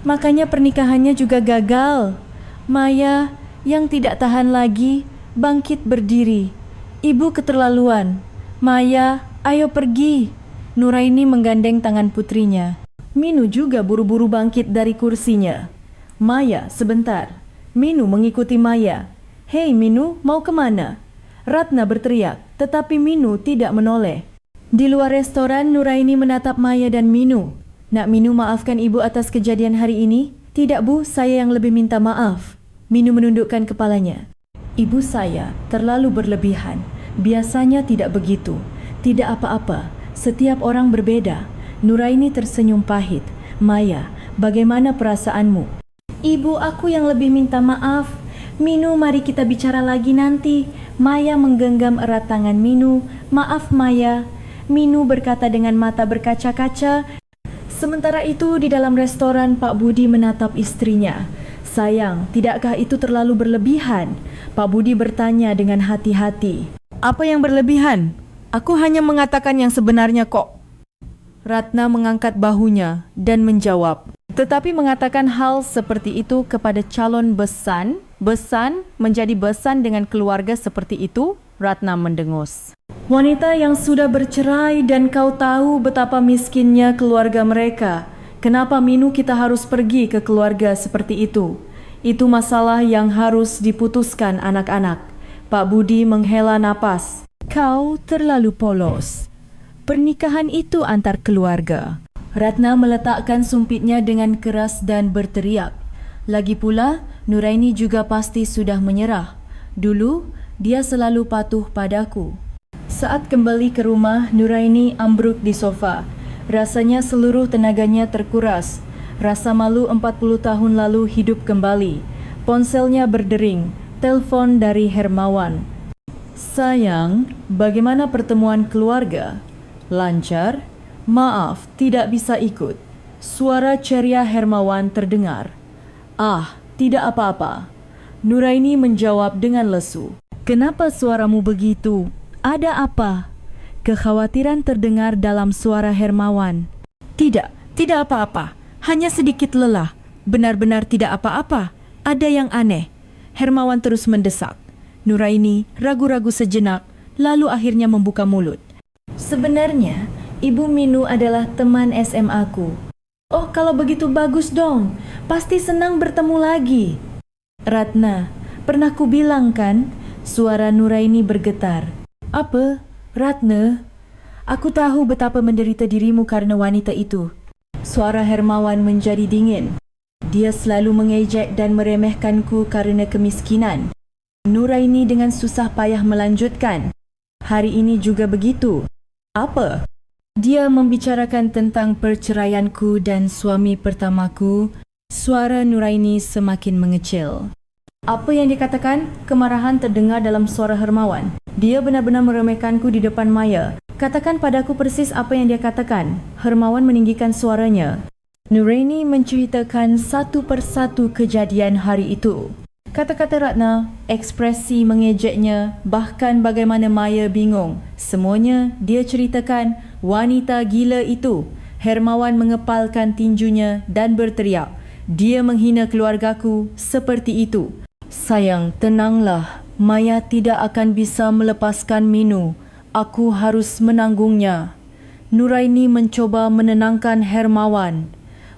Makanya pernikahannya juga gagal. Maya yang tidak tahan lagi, bangkit berdiri. Ibu keterlaluan. Maya, ayo pergi. Nuraini menggandeng tangan putrinya. Minu juga buru-buru bangkit dari kursinya. Maya, sebentar. Minu mengikuti Maya. Hei Minu, mau kemana? Ratna berteriak, tetapi Minu tidak menoleh. Di luar restoran, Nuraini menatap Maya dan Minu. Nak Minu, maafkan ibu atas kejadian hari ini? Tidak bu, saya yang lebih minta maaf. Minu menundukkan kepalanya. Ibu saya terlalu berlebihan. Biasanya tidak begitu. Tidak apa-apa. Setiap orang berbeda. Nuraini tersenyum pahit. Maya, bagaimana perasaanmu? Ibu, aku yang lebih minta maaf. Minu, mari kita bicara lagi nanti. Maya menggenggam erat tangan Minu. Maaf Maya. Minu berkata dengan mata berkaca-kaca. Sementara itu, di dalam restoran, Pak Budi menatap isterinya. Sayang, tidakkah itu terlalu berlebihan? Pak Budi bertanya dengan hati-hati. Apa yang berlebihan? Aku hanya mengatakan yang sebenarnya kok. Ratna mengangkat bahunya dan menjawab. Tetapi mengatakan hal seperti itu kepada calon besan menjadi besan dengan keluarga seperti itu, Ratna mendengus. Wanita yang sudah bercerai dan kau tahu betapa miskinnya keluarga mereka. Kenapa Minu kita harus pergi ke keluarga seperti itu? Itu masalah yang harus diputuskan anak-anak. Pak Budi menghela napas. Kau terlalu polos. Pernikahan itu antar keluarga. Ratna meletakkan sumpitnya dengan keras dan berteriak. Lagi pula, Nuraini juga pasti sudah menyerah. Dulu, dia selalu patuh padaku. Saat kembali ke rumah, Nuraini ambruk di sofa. Rasanya seluruh tenaganya terkuras. Rasa malu 40 tahun lalu hidup kembali. Ponselnya berdering. Telepon dari Hermawan. Sayang, bagaimana pertemuan keluarga? Lancar? Maaf, tidak bisa ikut. Suara ceria Hermawan terdengar. Ah, tidak apa-apa. Nuraini menjawab dengan lesu. Kenapa suaramu begitu? Ada apa? Kekhawatiran terdengar dalam suara Hermawan. Tidak apa-apa. Hanya sedikit lelah. Benar-benar tidak apa-apa. Ada yang aneh. Hermawan terus mendesak. Nuraini ragu-ragu sejenak, lalu akhirnya membuka mulut. Sebenarnya, Ibu Minu adalah teman SMA-ku. Oh, kalau begitu bagus dong. Pasti senang bertemu lagi. Ratna, pernah ku bilang kan? Suara Nuraini bergetar. Apa? Ratna? Aku tahu betapa menderita dirimu karena wanita itu. Suara Hermawan menjadi dingin. Dia selalu mengejek dan meremehkanku karena kemiskinan. Nuraini dengan susah payah melanjutkan. Hari ini juga begitu. Apa? Dia membicarakan tentang perceraianku dan suami pertamaku. Suara Nuraini semakin mengecil. Apa yang dikatakan? Kemarahan terdengar dalam suara Hermawan. Dia benar-benar meremehkanku di depan Maya. Katakan padaku persis apa yang dia katakan. Hermawan meninggikan suaranya. Nuraini menceritakan satu persatu kejadian hari itu. Kata-kata Ratna, ekspresi mengejeknya, bahkan bagaimana Maya bingung. Semuanya dia ceritakan wanita gila itu. Hermawan mengepalkan tinjunya dan berteriak. Dia menghina keluargaku seperti itu. Sayang, tenanglah. Maya tidak akan bisa melepaskan Minu. Aku harus menanggungnya. Nuraini mencoba menenangkan Hermawan.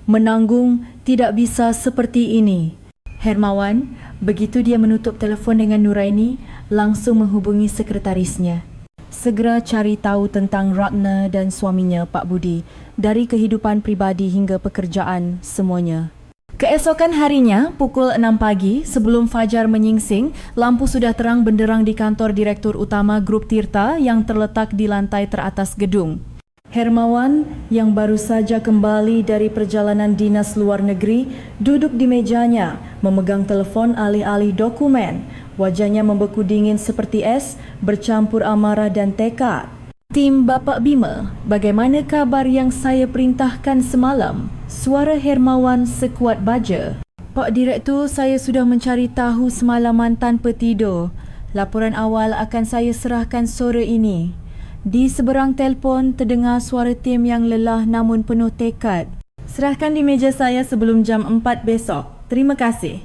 Menanggung tidak bisa seperti ini. Hermawan, begitu dia menutup telefon dengan Nuraini, langsung menghubungi sekretarisnya. Segera cari tahu tentang Ratna dan suaminya, Pak Budi, dari kehidupan pribadi hingga pekerjaan, semuanya. Keesokan harinya, pukul 6 pagi, sebelum fajar menyingsing, lampu sudah terang benderang di kantor Direktur Utama Grup Tirta yang terletak di lantai teratas gedung. Hermawan yang baru saja kembali dari perjalanan dinas luar negeri duduk di mejanya, memegang telefon alih-alih dokumen. Wajahnya membeku dingin seperti es, bercampur amarah dan tekad. Tim Bapak Bima, bagaimana kabar yang saya perintahkan semalam? Suara Hermawan sekuat baja. Pak Direktur, saya sudah mencari tahu semalaman tanpa tidur. Laporan awal akan saya serahkan sore ini. Di seberang telefon terdengar suara tim yang lelah namun penuh tekad. Serahkan di meja saya sebelum jam 4 besok. Terima kasih.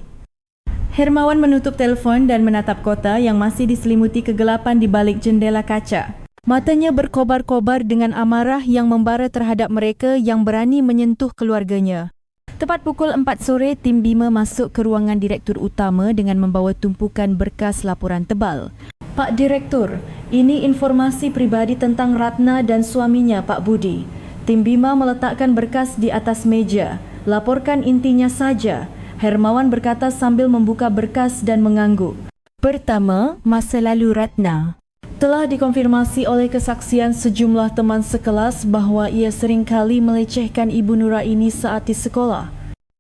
Hermawan menutup telefon dan menatap kota yang masih diselimuti kegelapan di balik jendela kaca. Matanya berkobar-kobar dengan amarah yang membara terhadap mereka yang berani menyentuh keluarganya. Tepat pukul 4 sore, tim Bima masuk ke ruangan Direktur Utama dengan membawa tumpukan berkas laporan tebal. Pak Direktur, ini informasi pribadi tentang Ratna dan suaminya, Pak Budi. Tim Bima meletakkan berkas di atas meja. Laporkan intinya saja. Hermawan berkata sambil membuka berkas dan mengangguk. Pertama, masa lalu Ratna. Telah dikonfirmasi oleh kesaksian sejumlah teman sekelas bahawa ia seringkali melecehkan Ibu Nuraini saat di sekolah.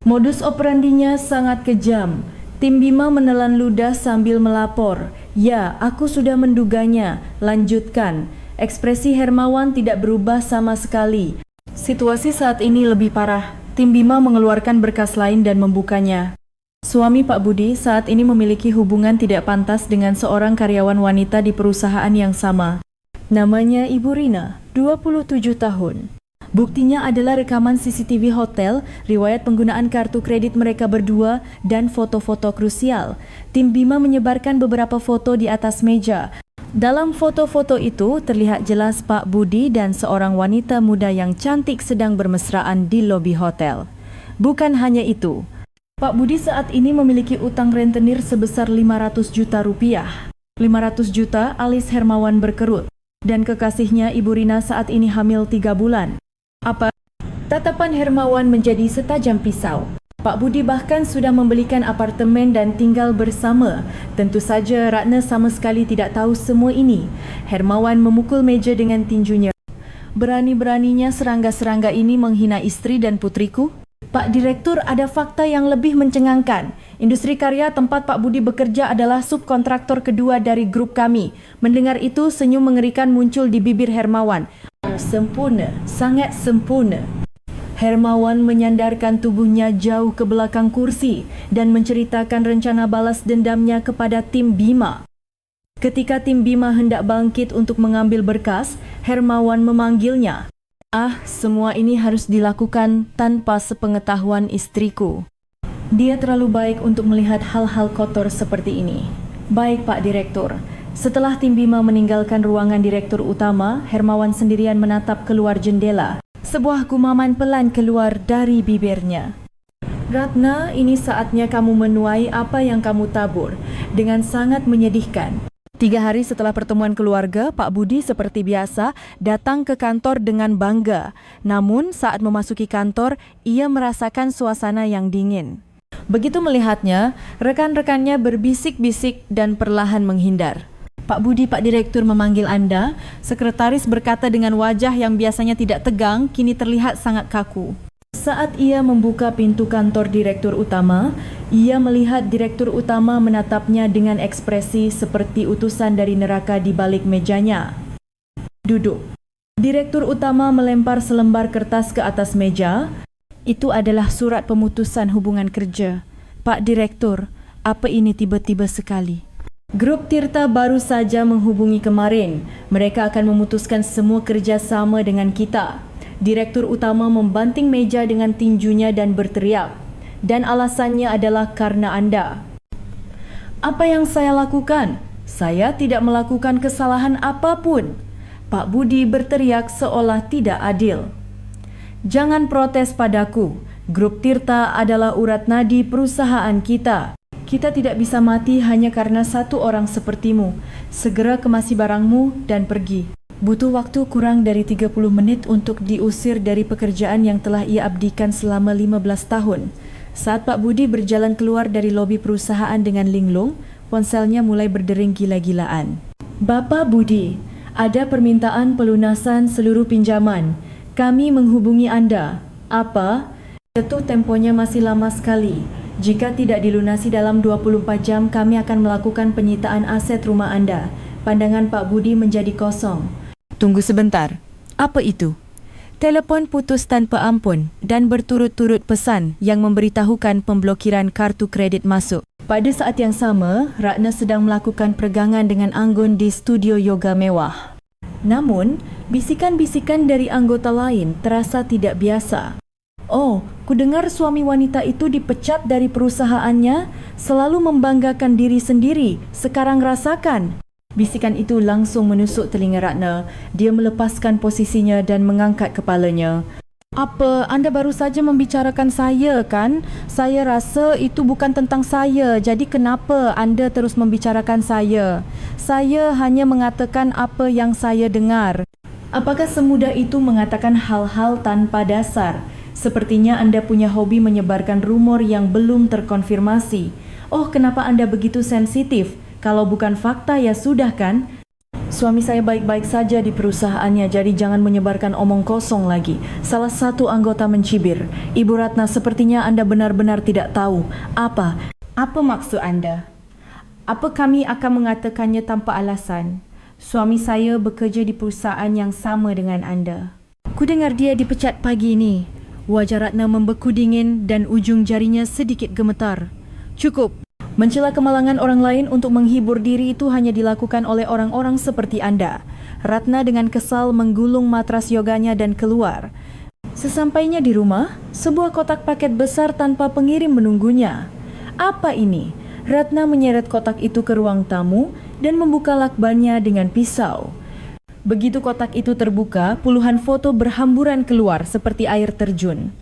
Modus operandinya sangat kejam. Tim Bima menelan ludah sambil melapor. Ya, aku sudah menduganya. Lanjutkan. Ekspresi Hermawan tidak berubah sama sekali. Situasi saat ini lebih parah. Tim Bima mengeluarkan berkas lain dan membukanya. Suami Pak Budi saat ini memiliki hubungan tidak pantas dengan seorang karyawan wanita di perusahaan yang sama. Namanya Ibu Rina, 27 tahun. Buktinya adalah rekaman CCTV hotel, riwayat penggunaan kartu kredit mereka berdua, dan foto-foto krusial. Tim Bima menyebarkan beberapa foto di atas meja. Dalam foto-foto itu terlihat jelas Pak Budi dan seorang wanita muda yang cantik sedang bermesraan di lobi hotel. Bukan hanya itu, Pak Budi saat ini memiliki utang rentenir sebesar 500 juta rupiah. 500 juta alis Hermawan berkerut. Dan kekasihnya Ibu Rina saat ini hamil 3 bulan. Apa? Tatapan Hermawan menjadi setajam pisau. Pak Budi bahkan sudah membelikan apartemen dan tinggal bersama. Tentu saja Ratna sama sekali tidak tahu semua ini. Hermawan memukul meja dengan tinjunya. Berani-beraninya serangga-serangga ini menghina istri dan putriku? Pak Direktur, ada fakta yang lebih mencengangkan. Industri karya tempat Pak Budi bekerja adalah subkontraktor kedua dari grup kami. Mendengar itu, senyum mengerikan muncul di bibir Hermawan. Sempurna, sangat sempurna. Hermawan menyandarkan tubuhnya jauh ke belakang kursi dan menceritakan rencana balas dendamnya kepada tim Bima. Ketika tim Bima hendak bangkit untuk mengambil berkas, Hermawan memanggilnya. Semua ini harus dilakukan tanpa sepengetahuan istriku. Dia terlalu baik untuk melihat hal-hal kotor seperti ini. Baik Pak Direktur. Setelah tim Bima meninggalkan ruangan Direktur Utama, Hermawan sendirian menatap keluar jendela. Sebuah gumaman pelan keluar dari bibirnya. Ratna, ini saatnya kamu menuai apa yang kamu tabur. Dengan sangat menyedihkan. 3 hari setelah pertemuan keluarga, Pak Budi seperti biasa datang ke kantor dengan bangga. Namun saat memasuki kantor, ia merasakan suasana yang dingin. Begitu melihatnya, rekan-rekannya berbisik-bisik dan perlahan menghindar. Pak Budi, Pak Direktur memanggil Anda. Sekretaris berkata dengan wajah yang biasanya tidak tegang, kini terlihat sangat kaku. Saat ia membuka pintu kantor Direktur Utama, ia melihat Direktur Utama menatapnya dengan ekspresi seperti utusan dari neraka di balik mejanya. Duduk. Direktur Utama melempar selembar kertas ke atas meja. Itu adalah surat pemutusan hubungan kerja. Pak Direktur, apa ini tiba-tiba sekali? Grup Tirta baru saja menghubungi kemarin. Mereka akan memutuskan semua kerjasama dengan kita. Direktur Utama membanting meja dengan tinjunya dan berteriak. Dan alasannya adalah karena Anda. Apa yang saya lakukan? Saya tidak melakukan kesalahan apapun. Pak Budi berteriak seolah tidak adil. Jangan protes padaku. Grup Tirta adalah urat nadi perusahaan kita. Kita tidak bisa mati hanya karena satu orang sepertimu. Segera kemasi barangmu dan pergi. Butuh waktu kurang dari 30 menit untuk diusir dari pekerjaan yang telah ia abdikan selama 15 tahun. Saat Pak Budi berjalan keluar dari lobi perusahaan dengan linglung, ponselnya mulai berdering gila-gilaan. Bapak Budi, ada permintaan pelunasan seluruh pinjaman. Kami menghubungi Anda. Apa? Jatuh temponya masih lama sekali. Jika tidak dilunasi dalam 24 jam, kami akan melakukan penyitaan aset rumah Anda. Pandangan Pak Budi menjadi kosong. Tunggu sebentar. Apa itu? Telepon putus tanpa ampun dan berturut-turut pesan yang memberitahukan pemblokiran kartu kredit masuk. Pada saat yang sama, Ratna sedang melakukan peregangan dengan anggun di studio yoga mewah. Namun, bisikan-bisikan dari anggota lain terasa tidak biasa. Oh, kudengar suami wanita itu dipecat dari perusahaannya, selalu membanggakan diri sendiri. Sekarang rasakan. Bisikan itu langsung menusuk telinga Ratna. Dia melepaskan posisinya dan mengangkat kepalanya. Apa, Anda baru saja membicarakan saya, kan? Saya rasa itu bukan tentang saya. Jadi kenapa Anda terus membicarakan saya? Saya hanya mengatakan apa yang saya dengar. Apakah semudah itu mengatakan hal-hal tanpa dasar? Sepertinya Anda punya hobi menyebarkan rumor yang belum terkonfirmasi. Oh, kenapa Anda begitu sensitif? Kalau bukan fakta ya sudah kan? Suami saya baik-baik saja di perusahaannya, jadi jangan menyebarkan omong kosong lagi. Salah satu anggota mencibir. Ibu Ratna, sepertinya Anda benar-benar tidak tahu. Apa maksud Anda? Apa kami akan mengatakannya tanpa alasan? Suami saya bekerja di perusahaan yang sama dengan anda. Ku dengar dia dipecat pagi ini. Wajah Ratna membeku dingin dan ujung jarinya sedikit gemetar. Cukup. Mencela kemalangan orang lain untuk menghibur diri itu hanya dilakukan oleh orang-orang seperti anda. Ratna dengan kesal menggulung matras yoganya dan keluar. Sesampainya di rumah, sebuah kotak paket besar tanpa pengirim menunggunya. Apa ini? Ratna menyeret kotak itu ke ruang tamu dan membuka lakbannya dengan pisau. Begitu kotak itu terbuka, puluhan foto berhamburan keluar seperti air terjun.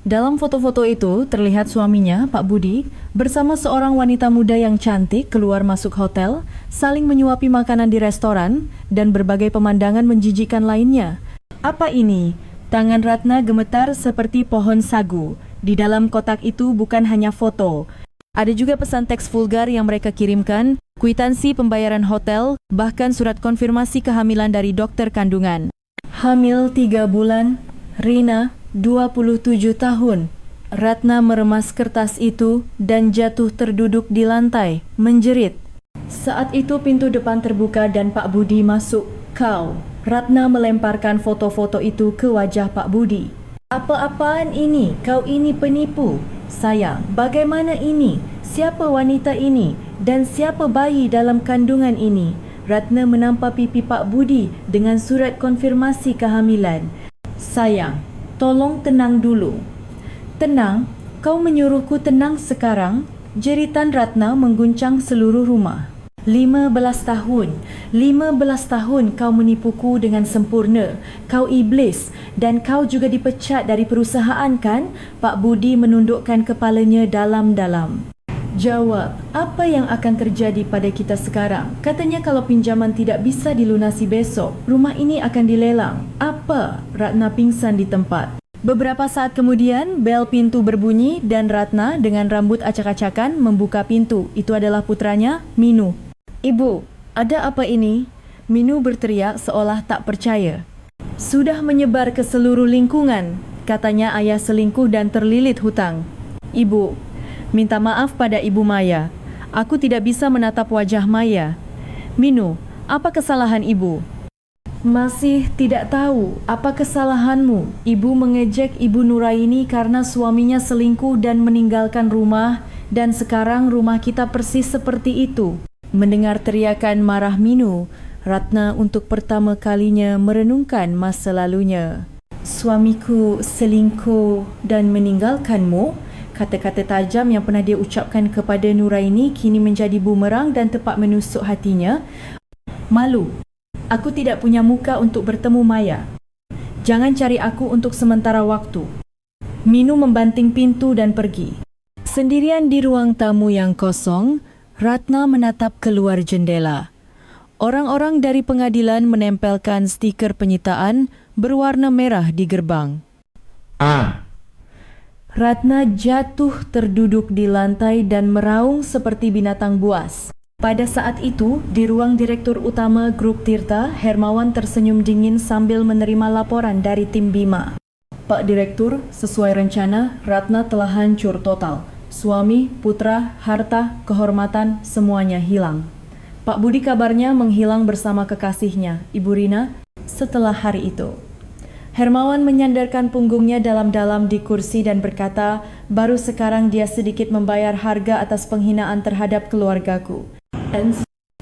Dalam foto-foto itu terlihat suaminya, Pak Budi, bersama seorang wanita muda yang cantik keluar masuk hotel, saling menyuapi makanan di restoran, dan berbagai pemandangan menjijikkan lainnya. Apa ini? Tangan Ratna gemetar seperti pohon sagu. Di dalam kotak itu bukan hanya foto. Ada juga pesan teks vulgar yang mereka kirimkan, kwitansi pembayaran hotel, bahkan surat konfirmasi kehamilan dari dokter kandungan. Hamil 3 bulan, Rina 27 tahun. Ratna meremas kertas itu dan jatuh terduduk di lantai, menjerit. Saat itu pintu depan terbuka dan Pak Budi masuk. Kau. Ratna melemparkan foto-foto itu ke wajah Pak Budi. Apa-apaan ini? Kau ini penipu. Sayang, bagaimana ini? Siapa wanita ini? Dan siapa bayi dalam kandungan ini? Ratna menampak pipi Pak Budi dengan surat konfirmasi kehamilan. Sayang, tolong tenang dulu. Tenang? Kau menyuruhku tenang sekarang? Jeritan Ratna mengguncang seluruh rumah. 15 tahun. 15 tahun kau menipuku dengan sempurna. Kau iblis dan kau juga dipecat dari perusahaan kan? Pak Budi menundukkan kepalanya dalam-dalam. Jawab, apa yang akan terjadi pada kita sekarang? Katanya kalau pinjaman tidak bisa dilunasi besok, rumah ini akan dilelang. Apa? Ratna pingsan di tempat. Beberapa saat kemudian, bel pintu berbunyi dan Ratna dengan rambut acak-acakan membuka pintu. Itu adalah putranya, Minu. Ibu, ada apa ini? Minu berteriak seolah tak percaya. Sudah menyebar ke seluruh lingkungan. Katanya ayah selingkuh dan terlilit hutang. Ibu, minta maaf pada Ibu Maya. Aku tidak bisa menatap wajah Maya. Minu, apa kesalahan ibu? Masih tidak tahu apa kesalahanmu. Ibu mengejek Ibu Nuraini karena suaminya selingkuh dan meninggalkan rumah, dan sekarang rumah kita persis seperti itu. Mendengar teriakan marah Minu, Ratna untuk pertama kalinya merenungkan masa lalunya. Suamiku selingkuh dan meninggalkanmu? Kata-kata tajam yang pernah dia ucapkan kepada Nuraini kini menjadi bumerang dan tepat menusuk hatinya. Malu. Aku tidak punya muka untuk bertemu Maya. Jangan cari aku untuk sementara waktu. Minu membanting pintu dan pergi. Sendirian di ruang tamu yang kosong, Ratna menatap keluar jendela. Orang-orang dari pengadilan menempelkan stiker penyitaan berwarna merah di gerbang. Ratna jatuh terduduk di lantai dan meraung seperti binatang buas. Pada saat itu, di ruang Direktur Utama Grup Tirta, Hermawan tersenyum dingin sambil menerima laporan dari tim Bima. Pak Direktur, sesuai rencana, Ratna telah hancur total. Suami, putra, harta, kehormatan, semuanya hilang. Pak Budi kabarnya menghilang bersama kekasihnya, Ibu Rina, setelah hari itu. Hermawan menyandarkan punggungnya dalam-dalam di kursi dan berkata, baru sekarang dia sedikit membayar harga atas penghinaan terhadap keluargaku. Dan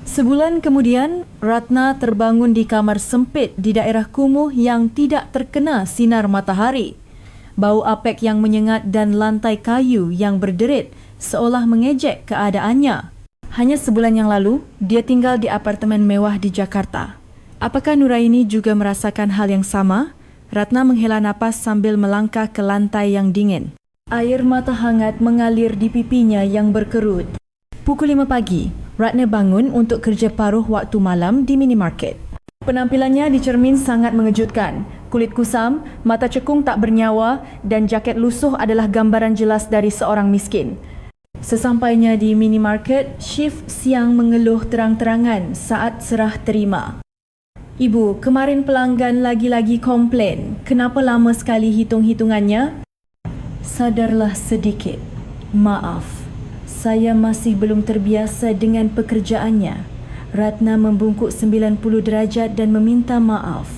sebulan kemudian, Ratna terbangun di kamar sempit di daerah kumuh yang tidak terkena sinar matahari. Bau apek yang menyengat dan lantai kayu yang berderit seolah mengejek keadaannya. Hanya sebulan yang lalu, dia tinggal di apartemen mewah di Jakarta. Apakah Nuraini juga merasakan hal yang sama? Ratna menghela napas sambil melangkah ke lantai yang dingin. Air mata hangat mengalir di pipinya yang berkerut. Pukul 5 pagi, Ratna bangun untuk kerja paruh waktu malam di minimarket. Penampilannya di cermin sangat mengejutkan. Kulit kusam, mata cekung tak bernyawa dan jaket lusuh adalah gambaran jelas dari seorang miskin. Sesampainya di minimarket, shift siang mengeluh terang-terangan saat serah terima. Ibu, kemarin pelanggan lagi-lagi komplain. Kenapa lama sekali hitung-hitungannya? Sadarlah sedikit. Maaf, saya masih belum terbiasa dengan pekerjaannya. Ratna membungkuk 90 derajat dan meminta maaf.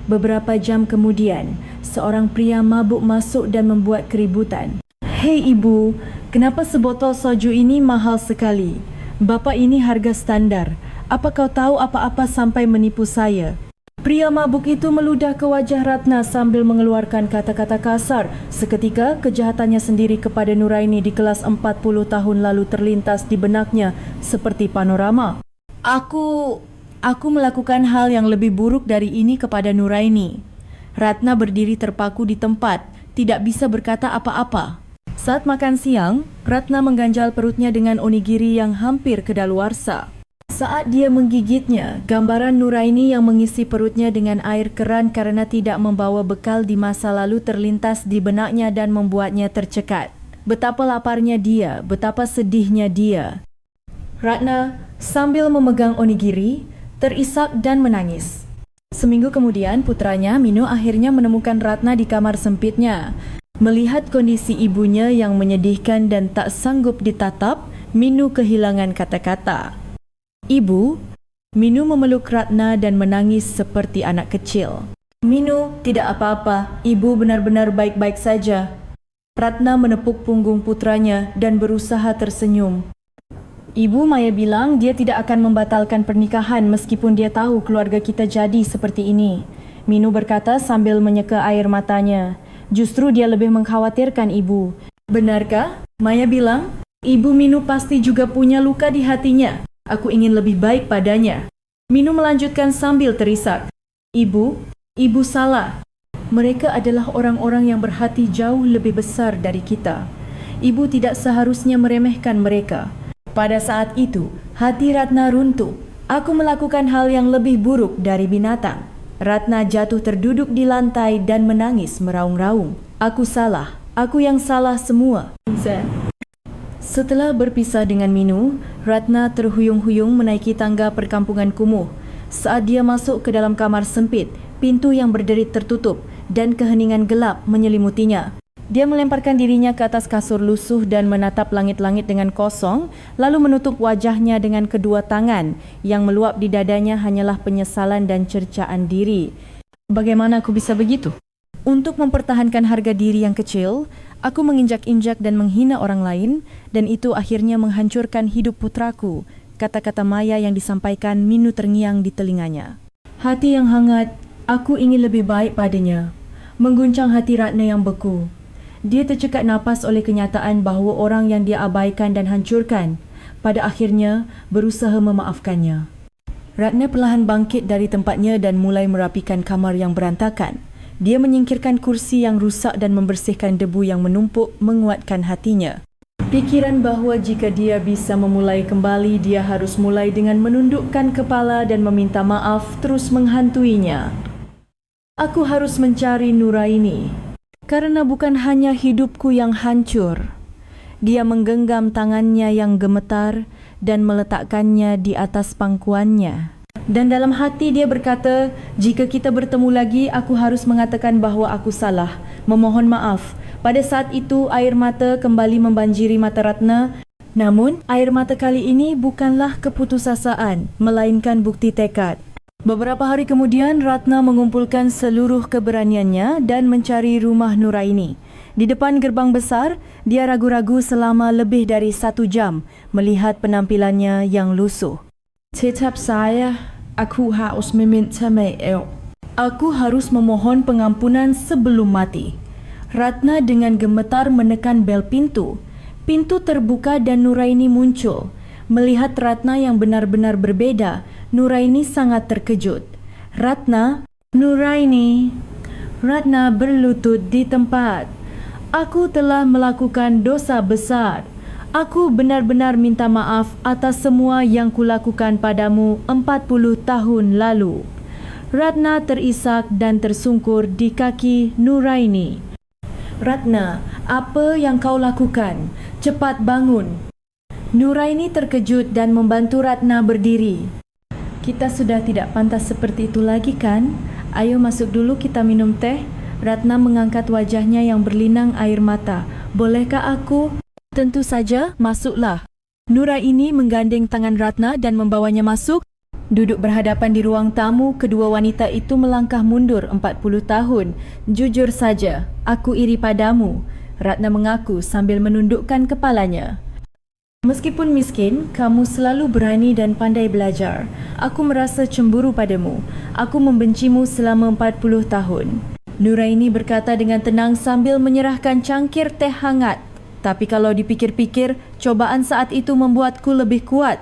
Beberapa jam kemudian, seorang pria mabuk masuk dan membuat keributan. "Hei ibu, kenapa sebotol soju ini mahal sekali? Bapa ini harga standar. Apa kau tahu apa-apa sampai menipu saya?" Pria mabuk itu meludah ke wajah Ratna sambil mengeluarkan kata-kata kasar. Seketika, kejahatannya sendiri kepada Nuraini di kelas 40 tahun lalu terlintas di benaknya seperti panorama. Aku melakukan hal yang lebih buruk dari ini kepada Nuraini." Ratna berdiri terpaku di tempat, tidak bisa berkata apa-apa. Saat makan siang, Ratna mengganjal perutnya dengan onigiri yang hampir kedaluarsa. Saat dia menggigitnya, gambaran Nuraini yang mengisi perutnya dengan air keran karena tidak membawa bekal di masa lalu terlintas di benaknya dan membuatnya tercekat. Betapa laparnya dia, betapa sedihnya dia. Ratna sambil memegang onigiri, terisak dan menangis. Seminggu kemudian, putranya Minu akhirnya menemukan Ratna di kamar sempitnya. Melihat kondisi ibunya yang menyedihkan dan tak sanggup ditatap, Minu kehilangan kata-kata. "Ibu," Minu memeluk Ratna dan menangis seperti anak kecil. "Minu, tidak apa-apa. Ibu benar-benar baik-baik saja." Ratna menepuk punggung putranya dan berusaha tersenyum. "Ibu, Maya bilang dia tidak akan membatalkan pernikahan meskipun dia tahu keluarga kita jadi seperti ini." Minu berkata sambil menyeka air matanya. "Justru dia lebih mengkhawatirkan ibu." "Benarkah?" Maya bilang. "Ibu Minu pasti juga punya luka di hatinya. Aku ingin lebih baik padanya." Minu melanjutkan sambil terisak. Ibu salah. Mereka adalah orang-orang yang berhati jauh lebih besar dari kita. Ibu tidak seharusnya meremehkan mereka." Pada saat itu, hati Ratna runtuh. "Aku melakukan hal yang lebih buruk dari binatang." Ratna jatuh terduduk di lantai dan menangis meraung-raung. "Aku salah. Aku yang salah semua." Setelah berpisah dengan Minu, Ratna terhuyung-huyung menaiki tangga perkampungan kumuh. Saat dia masuk ke dalam kamar sempit, pintu yang berderit tertutup dan keheningan gelap menyelimutinya. Dia melemparkan dirinya ke atas kasur lusuh dan menatap langit-langit dengan kosong, lalu menutup wajahnya dengan kedua tangan. Yang meluap di dadanya hanyalah penyesalan dan cercaan diri. "Bagaimana aku bisa begitu? Untuk mempertahankan harga diri yang kecil, aku menginjak-injak dan menghina orang lain, dan itu akhirnya menghancurkan hidup putraku." Kata-kata Maya yang disampaikan Minu terngiang di telinganya. Hati yang hangat, "Aku ingin lebih baik padanya." Mengguncang hati Ratna yang beku. Dia tercekat napas oleh kenyataan bahawa orang yang dia abaikan dan hancurkan, pada akhirnya berusaha memaafkannya. Ratna perlahan bangkit dari tempatnya dan mulai merapikan kamar yang berantakan. Dia menyingkirkan kursi yang rusak dan membersihkan debu yang menumpuk menguatkan hatinya. Pikiran bahawa jika dia bisa memulai kembali, dia harus mulai dengan menundukkan kepala dan meminta maaf terus menghantuinya. "Aku harus mencari Nuraini, karena bukan hanya hidupku yang hancur." Dia menggenggam tangannya yang gemetar dan meletakkannya di atas pangkuannya. Dan dalam hati dia berkata, "Jika kita bertemu lagi, aku harus mengatakan bahawa aku salah, memohon maaf." Pada saat itu, air mata kembali membanjiri mata Ratna. Namun, air mata kali ini bukanlah keputusasaan, melainkan bukti tekad. Beberapa hari kemudian, Ratna mengumpulkan seluruh keberaniannya dan mencari rumah Nuraini. Di depan gerbang besar, dia ragu-ragu selama lebih dari 1 jam melihat penampilannya yang lusuh. "Tetap saya, aku harus meminta maaf. Aku harus memohon pengampunan sebelum mati." Ratna dengan gemetar menekan bel pintu. Pintu terbuka dan Nuraini muncul. Melihat Ratna yang benar-benar berbeda, Nuraini sangat terkejut. Nuraini. Ratna berlutut di tempat. "Aku telah melakukan dosa besar. Aku benar-benar minta maaf atas semua yang kulakukan padamu 40 tahun lalu." Ratna terisak dan tersungkur di kaki Nuraini. "Ratna, apa yang kau lakukan? Cepat bangun." Nuraini terkejut dan membantu Ratna berdiri. "Kita sudah tidak pantas seperti itu lagi kan? Ayo masuk dulu kita minum teh." Ratna mengangkat wajahnya yang berlinang air mata. "Bolehkah aku?" "Tentu saja, masuklah." Nuraini menggandeng tangan Ratna dan membawanya masuk. Duduk berhadapan di ruang tamu, kedua wanita itu melangkah mundur 40 tahun. Jujur saja, aku iri padamu, Ratna mengaku sambil menundukkan kepalanya. Meskipun miskin, kamu selalu berani dan pandai belajar. Aku merasa cemburu padamu. Aku membencimu selama 40 tahun. Nuraini berkata dengan tenang sambil menyerahkan cangkir teh hangat. Tapi kalau dipikir-pikir, cobaan saat itu membuatku lebih kuat.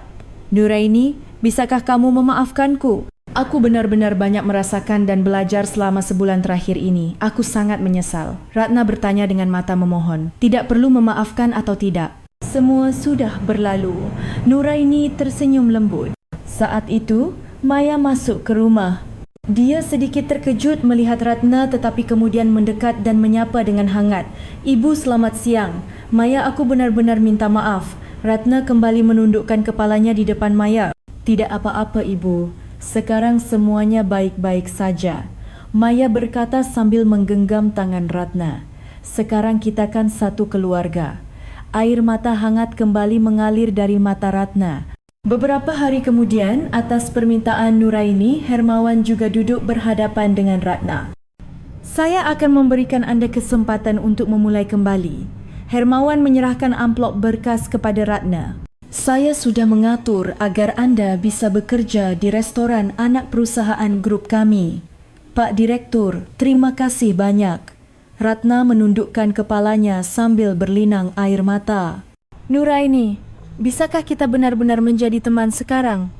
Nuraini, bisakah kamu memaafkanku? Aku benar-benar banyak merasakan dan belajar selama sebulan terakhir ini. Aku sangat menyesal. Ratna bertanya dengan mata memohon. Tidak perlu memaafkan atau tidak. Semua sudah berlalu. Nuraini tersenyum lembut. Saat itu, Maya masuk ke rumah. Dia sedikit terkejut melihat Ratna tetapi kemudian mendekat dan menyapa dengan hangat. Ibu, selamat siang. Maya, aku benar-benar minta maaf. Ratna kembali menundukkan kepalanya di depan Maya. Tidak apa-apa, Ibu. Sekarang semuanya baik-baik saja. Maya berkata sambil menggenggam tangan Ratna. Sekarang kita kan satu keluarga. Air mata hangat kembali mengalir dari mata Ratna. Beberapa hari kemudian, atas permintaan Nuraini, Hermawan juga duduk berhadapan dengan Ratna. Saya akan memberikan Anda kesempatan untuk memulai kembali. Hermawan menyerahkan amplop berkas kepada Ratna. Saya sudah mengatur agar Anda bisa bekerja di restoran anak perusahaan grup kami. Pak Direktur, terima kasih banyak. Ratna menundukkan kepalanya sambil berlinang air mata. Nuraini, bisakah kita benar-benar menjadi teman sekarang?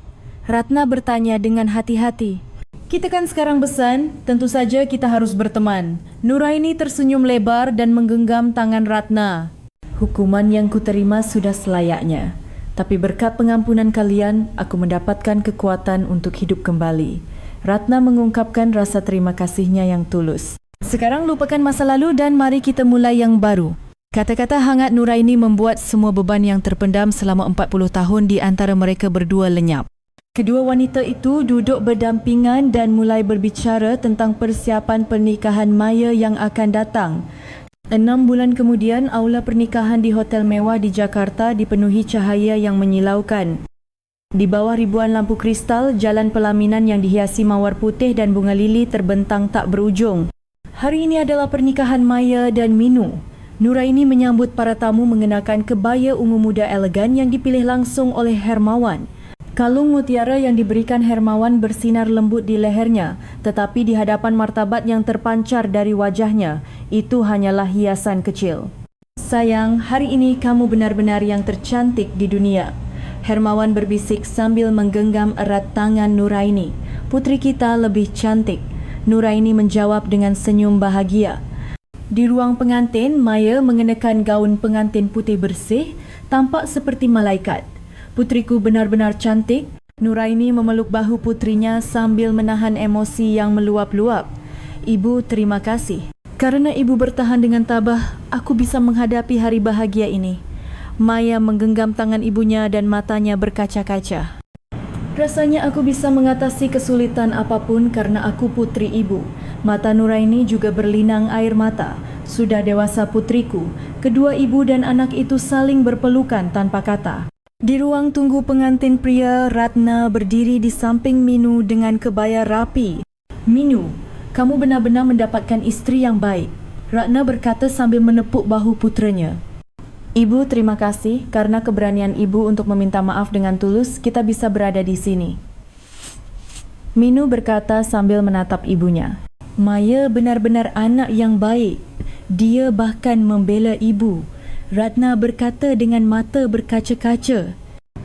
Ratna bertanya dengan hati-hati. Kita kan sekarang besan, tentu saja kita harus berteman. Nuraini tersenyum lebar dan menggenggam tangan Ratna. Hukuman yang kuterima sudah selayaknya. Tapi berkat pengampunan kalian, aku mendapatkan kekuatan untuk hidup kembali. Ratna mengungkapkan rasa terima kasihnya yang tulus. Sekarang lupakan masa lalu dan mari kita mulai yang baru. Kata-kata hangat Nuraini membuat semua beban yang terpendam selama 40 tahun di antara mereka berdua lenyap. Kedua wanita itu duduk berdampingan dan mulai berbicara tentang persiapan pernikahan Maya yang akan datang. 6 bulan kemudian, aula pernikahan di hotel mewah di Jakarta dipenuhi cahaya yang menyilaukan. Di bawah ribuan lampu kristal, jalan pelaminan yang dihiasi mawar putih dan bunga lili terbentang tak berujung. Hari ini adalah pernikahan Maya dan Minu. Nuraini menyambut para tamu mengenakan kebaya ungu muda elegan yang dipilih langsung oleh Hermawan. Kalung mutiara yang diberikan Hermawan bersinar lembut di lehernya, tetapi di hadapan martabat yang terpancar dari wajahnya, itu hanyalah hiasan kecil. Sayang, hari ini kamu benar-benar yang tercantik di dunia. Hermawan berbisik sambil menggenggam erat tangan Nuraini. Putri kita lebih cantik. Nuraini menjawab dengan senyum bahagia. Di ruang pengantin, Maya mengenakan gaun pengantin putih bersih, tampak seperti malaikat. Putriku benar-benar cantik. Nuraini memeluk bahu putrinya sambil menahan emosi yang meluap-luap. Ibu, terima kasih. Karena ibu bertahan dengan tabah, aku bisa menghadapi hari bahagia ini. Maya menggenggam tangan ibunya dan matanya berkaca-kaca. Rasanya aku bisa mengatasi kesulitan apapun karena aku putri ibu. Mata Nuraini juga berlinang air mata. Sudah dewasa putriku. Kedua ibu dan anak itu saling berpelukan tanpa kata. Di ruang tunggu pengantin pria, Ratna berdiri di samping Minu dengan kebaya rapi. Minu, kamu benar-benar mendapatkan istri yang baik. Ratna berkata sambil menepuk bahu putranya. Ibu, terima kasih karena keberanian ibu untuk meminta maaf dengan tulus, kita bisa berada di sini. Minu berkata sambil menatap ibunya. Maya benar-benar anak yang baik. Dia bahkan membela ibu. Ratna berkata dengan mata berkaca-kaca.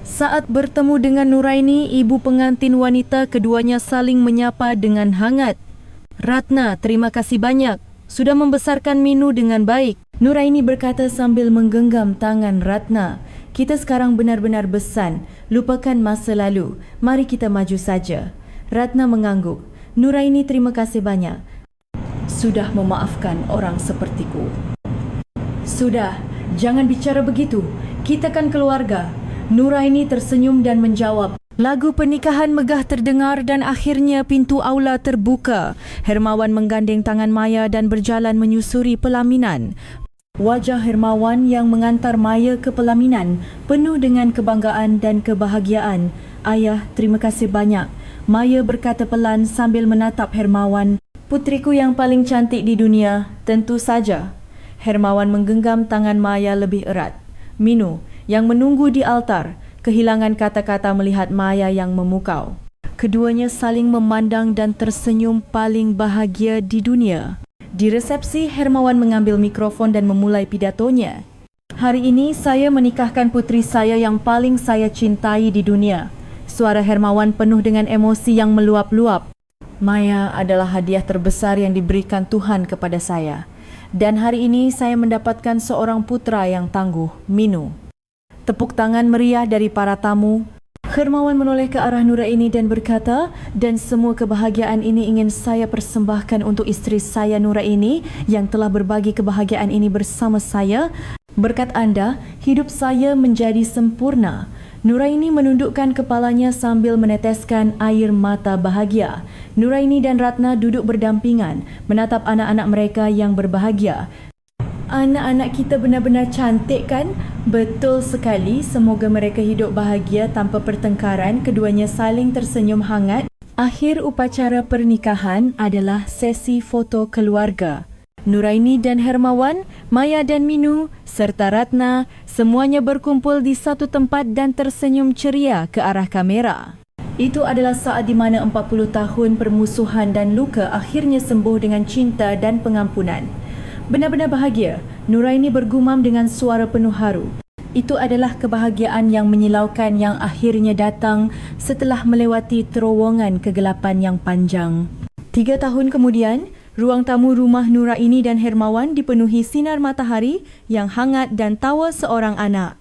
Saat bertemu dengan Nuraini, ibu pengantin wanita, keduanya saling menyapa dengan hangat. Ratna, terima kasih banyak. Sudah membesarkan Minu dengan baik. Nuraini berkata sambil menggenggam tangan Ratna. Kita sekarang benar-benar besan. Lupakan masa lalu. Mari kita maju saja. Ratna mengangguk. Nuraini, terima kasih banyak. Sudah memaafkan orang sepertiku. Sudah. Jangan bicara begitu. Kita kan keluarga. Nuraini tersenyum dan menjawab. Lagu pernikahan megah terdengar dan akhirnya pintu aula terbuka. Hermawan menggandeng tangan Maya dan berjalan menyusuri pelaminan. Wajah Hermawan yang mengantar Maya ke pelaminan penuh dengan kebanggaan dan kebahagiaan. Ayah, terima kasih banyak. Maya berkata pelan sambil menatap Hermawan. Putriku yang paling cantik di dunia, tentu saja. Hermawan menggenggam tangan Maya lebih erat. Minu, yang menunggu di altar, kehilangan kata-kata melihat Maya yang memukau. Keduanya saling memandang dan tersenyum paling bahagia di dunia. Di resepsi, Hermawan mengambil mikrofon dan memulai pidatonya. Hari ini saya menikahkan putri saya yang paling saya cintai di dunia. Suara Hermawan penuh dengan emosi yang meluap-luap. Maya adalah hadiah terbesar yang diberikan Tuhan kepada saya. Dan hari ini saya mendapatkan seorang putra yang tangguh, Minu. Tepuk tangan meriah dari para tamu. Hermawan menoleh ke arah Nuraini dan berkata, dan semua kebahagiaan ini ingin saya persembahkan untuk isteri saya Nuraini yang telah berbagi kebahagiaan ini bersama saya. Berkat anda, hidup saya menjadi sempurna. Nuraini menundukkan kepalanya sambil meneteskan air mata bahagia. Nuraini dan Ratna duduk berdampingan, menatap anak-anak mereka yang berbahagia. Anak-anak kita benar-benar cantik kan? Betul sekali, semoga mereka hidup bahagia tanpa pertengkaran. Keduanya saling tersenyum hangat. Akhir upacara pernikahan adalah sesi foto keluarga. Nuraini dan Hermawan, Maya dan Minu, serta Ratna, semuanya berkumpul di satu tempat dan tersenyum ceria ke arah kamera. Itu adalah saat di mana 40 tahun permusuhan dan luka akhirnya sembuh dengan cinta dan pengampunan. Benar-benar bahagia, Nuraini bergumam dengan suara penuh haru. Itu adalah kebahagiaan yang menyilaukan yang akhirnya datang setelah melewati terowongan kegelapan yang panjang. 3 tahun kemudian, ruang tamu rumah Nuraini dan Hermawan dipenuhi sinar matahari yang hangat dan tawa seorang anak.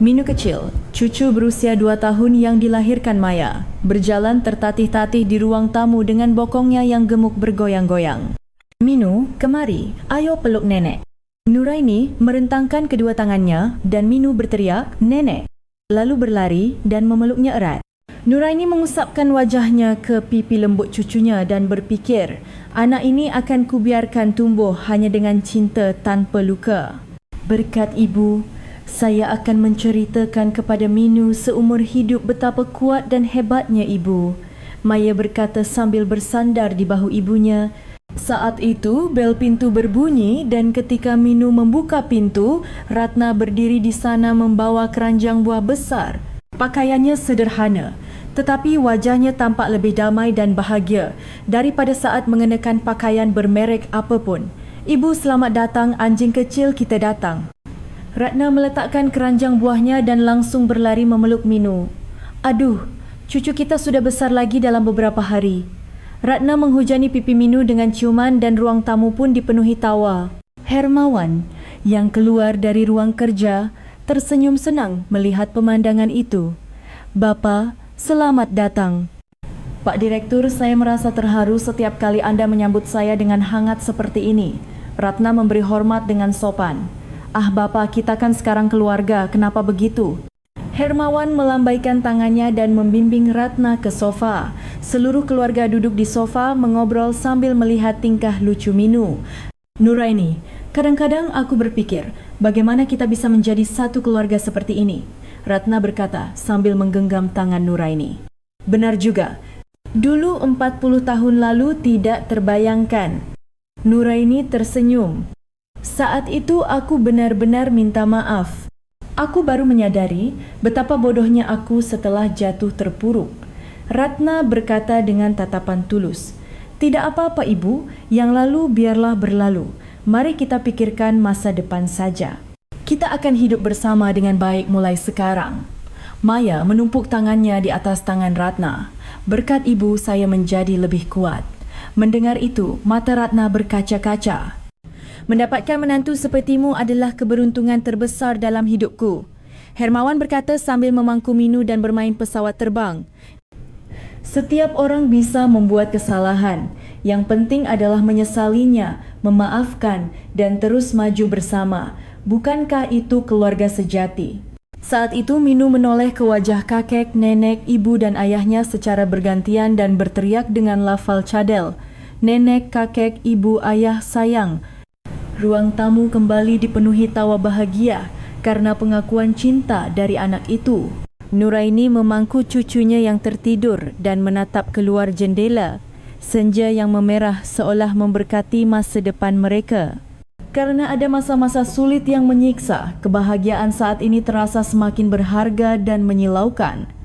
Minu kecil, cucu berusia 2 tahun yang dilahirkan Maya, berjalan tertatih-tatih di ruang tamu dengan bokongnya yang gemuk bergoyang-goyang. Minu, kemari, ayo peluk nenek. Nuraini merentangkan kedua tangannya dan Minu berteriak, nenek, lalu berlari dan memeluknya erat. Nuraini mengusapkan wajahnya ke pipi lembut cucunya dan berfikir, anak ini akan kubiarkan tumbuh hanya dengan cinta tanpa luka. Berkat ibu, saya akan menceritakan kepada Minu seumur hidup betapa kuat dan hebatnya ibu. Maya berkata sambil bersandar di bahu ibunya. Saat itu, bel pintu berbunyi dan ketika Minu membuka pintu, Ratna berdiri di sana membawa keranjang buah besar. Pakaiannya sederhana, tetapi wajahnya tampak lebih damai dan bahagia daripada saat mengenakan pakaian bermerek apapun. Ibu, selamat datang, anjing kecil, kita datang. Ratna meletakkan keranjang buahnya dan langsung berlari memeluk Minu. Aduh, cucu kita sudah besar lagi dalam beberapa hari. Ratna menghujani pipi Minu dengan ciuman dan ruang tamu pun dipenuhi tawa. Hermawan yang keluar dari ruang kerja tersenyum senang melihat pemandangan itu. Bapa, selamat datang. Pak Direktur, saya merasa terharu setiap kali Anda menyambut saya dengan hangat seperti ini. Ratna memberi hormat dengan sopan. Ah Bapak, kita kan sekarang keluarga, kenapa begitu? Hermawan melambaikan tangannya dan membimbing Ratna ke sofa. Seluruh keluarga duduk di sofa mengobrol sambil melihat tingkah lucu Minu. Nuraini, kadang-kadang aku berpikir, bagaimana kita bisa menjadi satu keluarga seperti ini? Ratna berkata sambil menggenggam tangan Nuraini. Benar juga, dulu 40 tahun lalu tidak terbayangkan. Nuraini tersenyum. Saat itu aku benar-benar minta maaf. Aku baru menyadari betapa bodohnya aku setelah jatuh terpuruk. Ratna berkata dengan tatapan tulus. Tidak apa-apa ibu, yang lalu biarlah berlalu. Mari kita pikirkan masa depan saja. Kita akan hidup bersama dengan baik mulai sekarang. Maya menumpuk tangannya di atas tangan Ratna. Berkat ibu saya menjadi lebih kuat. Mendengar itu, mata Ratna berkaca-kaca. Mendapatkan menantu sepertimu adalah keberuntungan terbesar dalam hidupku. Hermawan berkata sambil memangku Minu dan bermain pesawat terbang. Setiap orang bisa membuat kesalahan. Yang penting adalah menyesalinya, memaafkan, dan terus maju bersama. Bukankah itu keluarga sejati? Saat itu Minu menoleh ke wajah kakek, nenek, ibu dan ayahnya secara bergantian dan berteriak dengan lafal cadel. Nenek, kakek, ibu, ayah, sayang. Ruang tamu kembali dipenuhi tawa bahagia karena pengakuan cinta dari anak itu. Nuraini memangku cucunya yang tertidur dan menatap keluar jendela. Senja yang memerah seolah memberkati masa depan mereka. Kerana ada masa-masa sulit yang menyiksa, kebahagiaan saat ini terasa semakin berharga dan menyilaukan.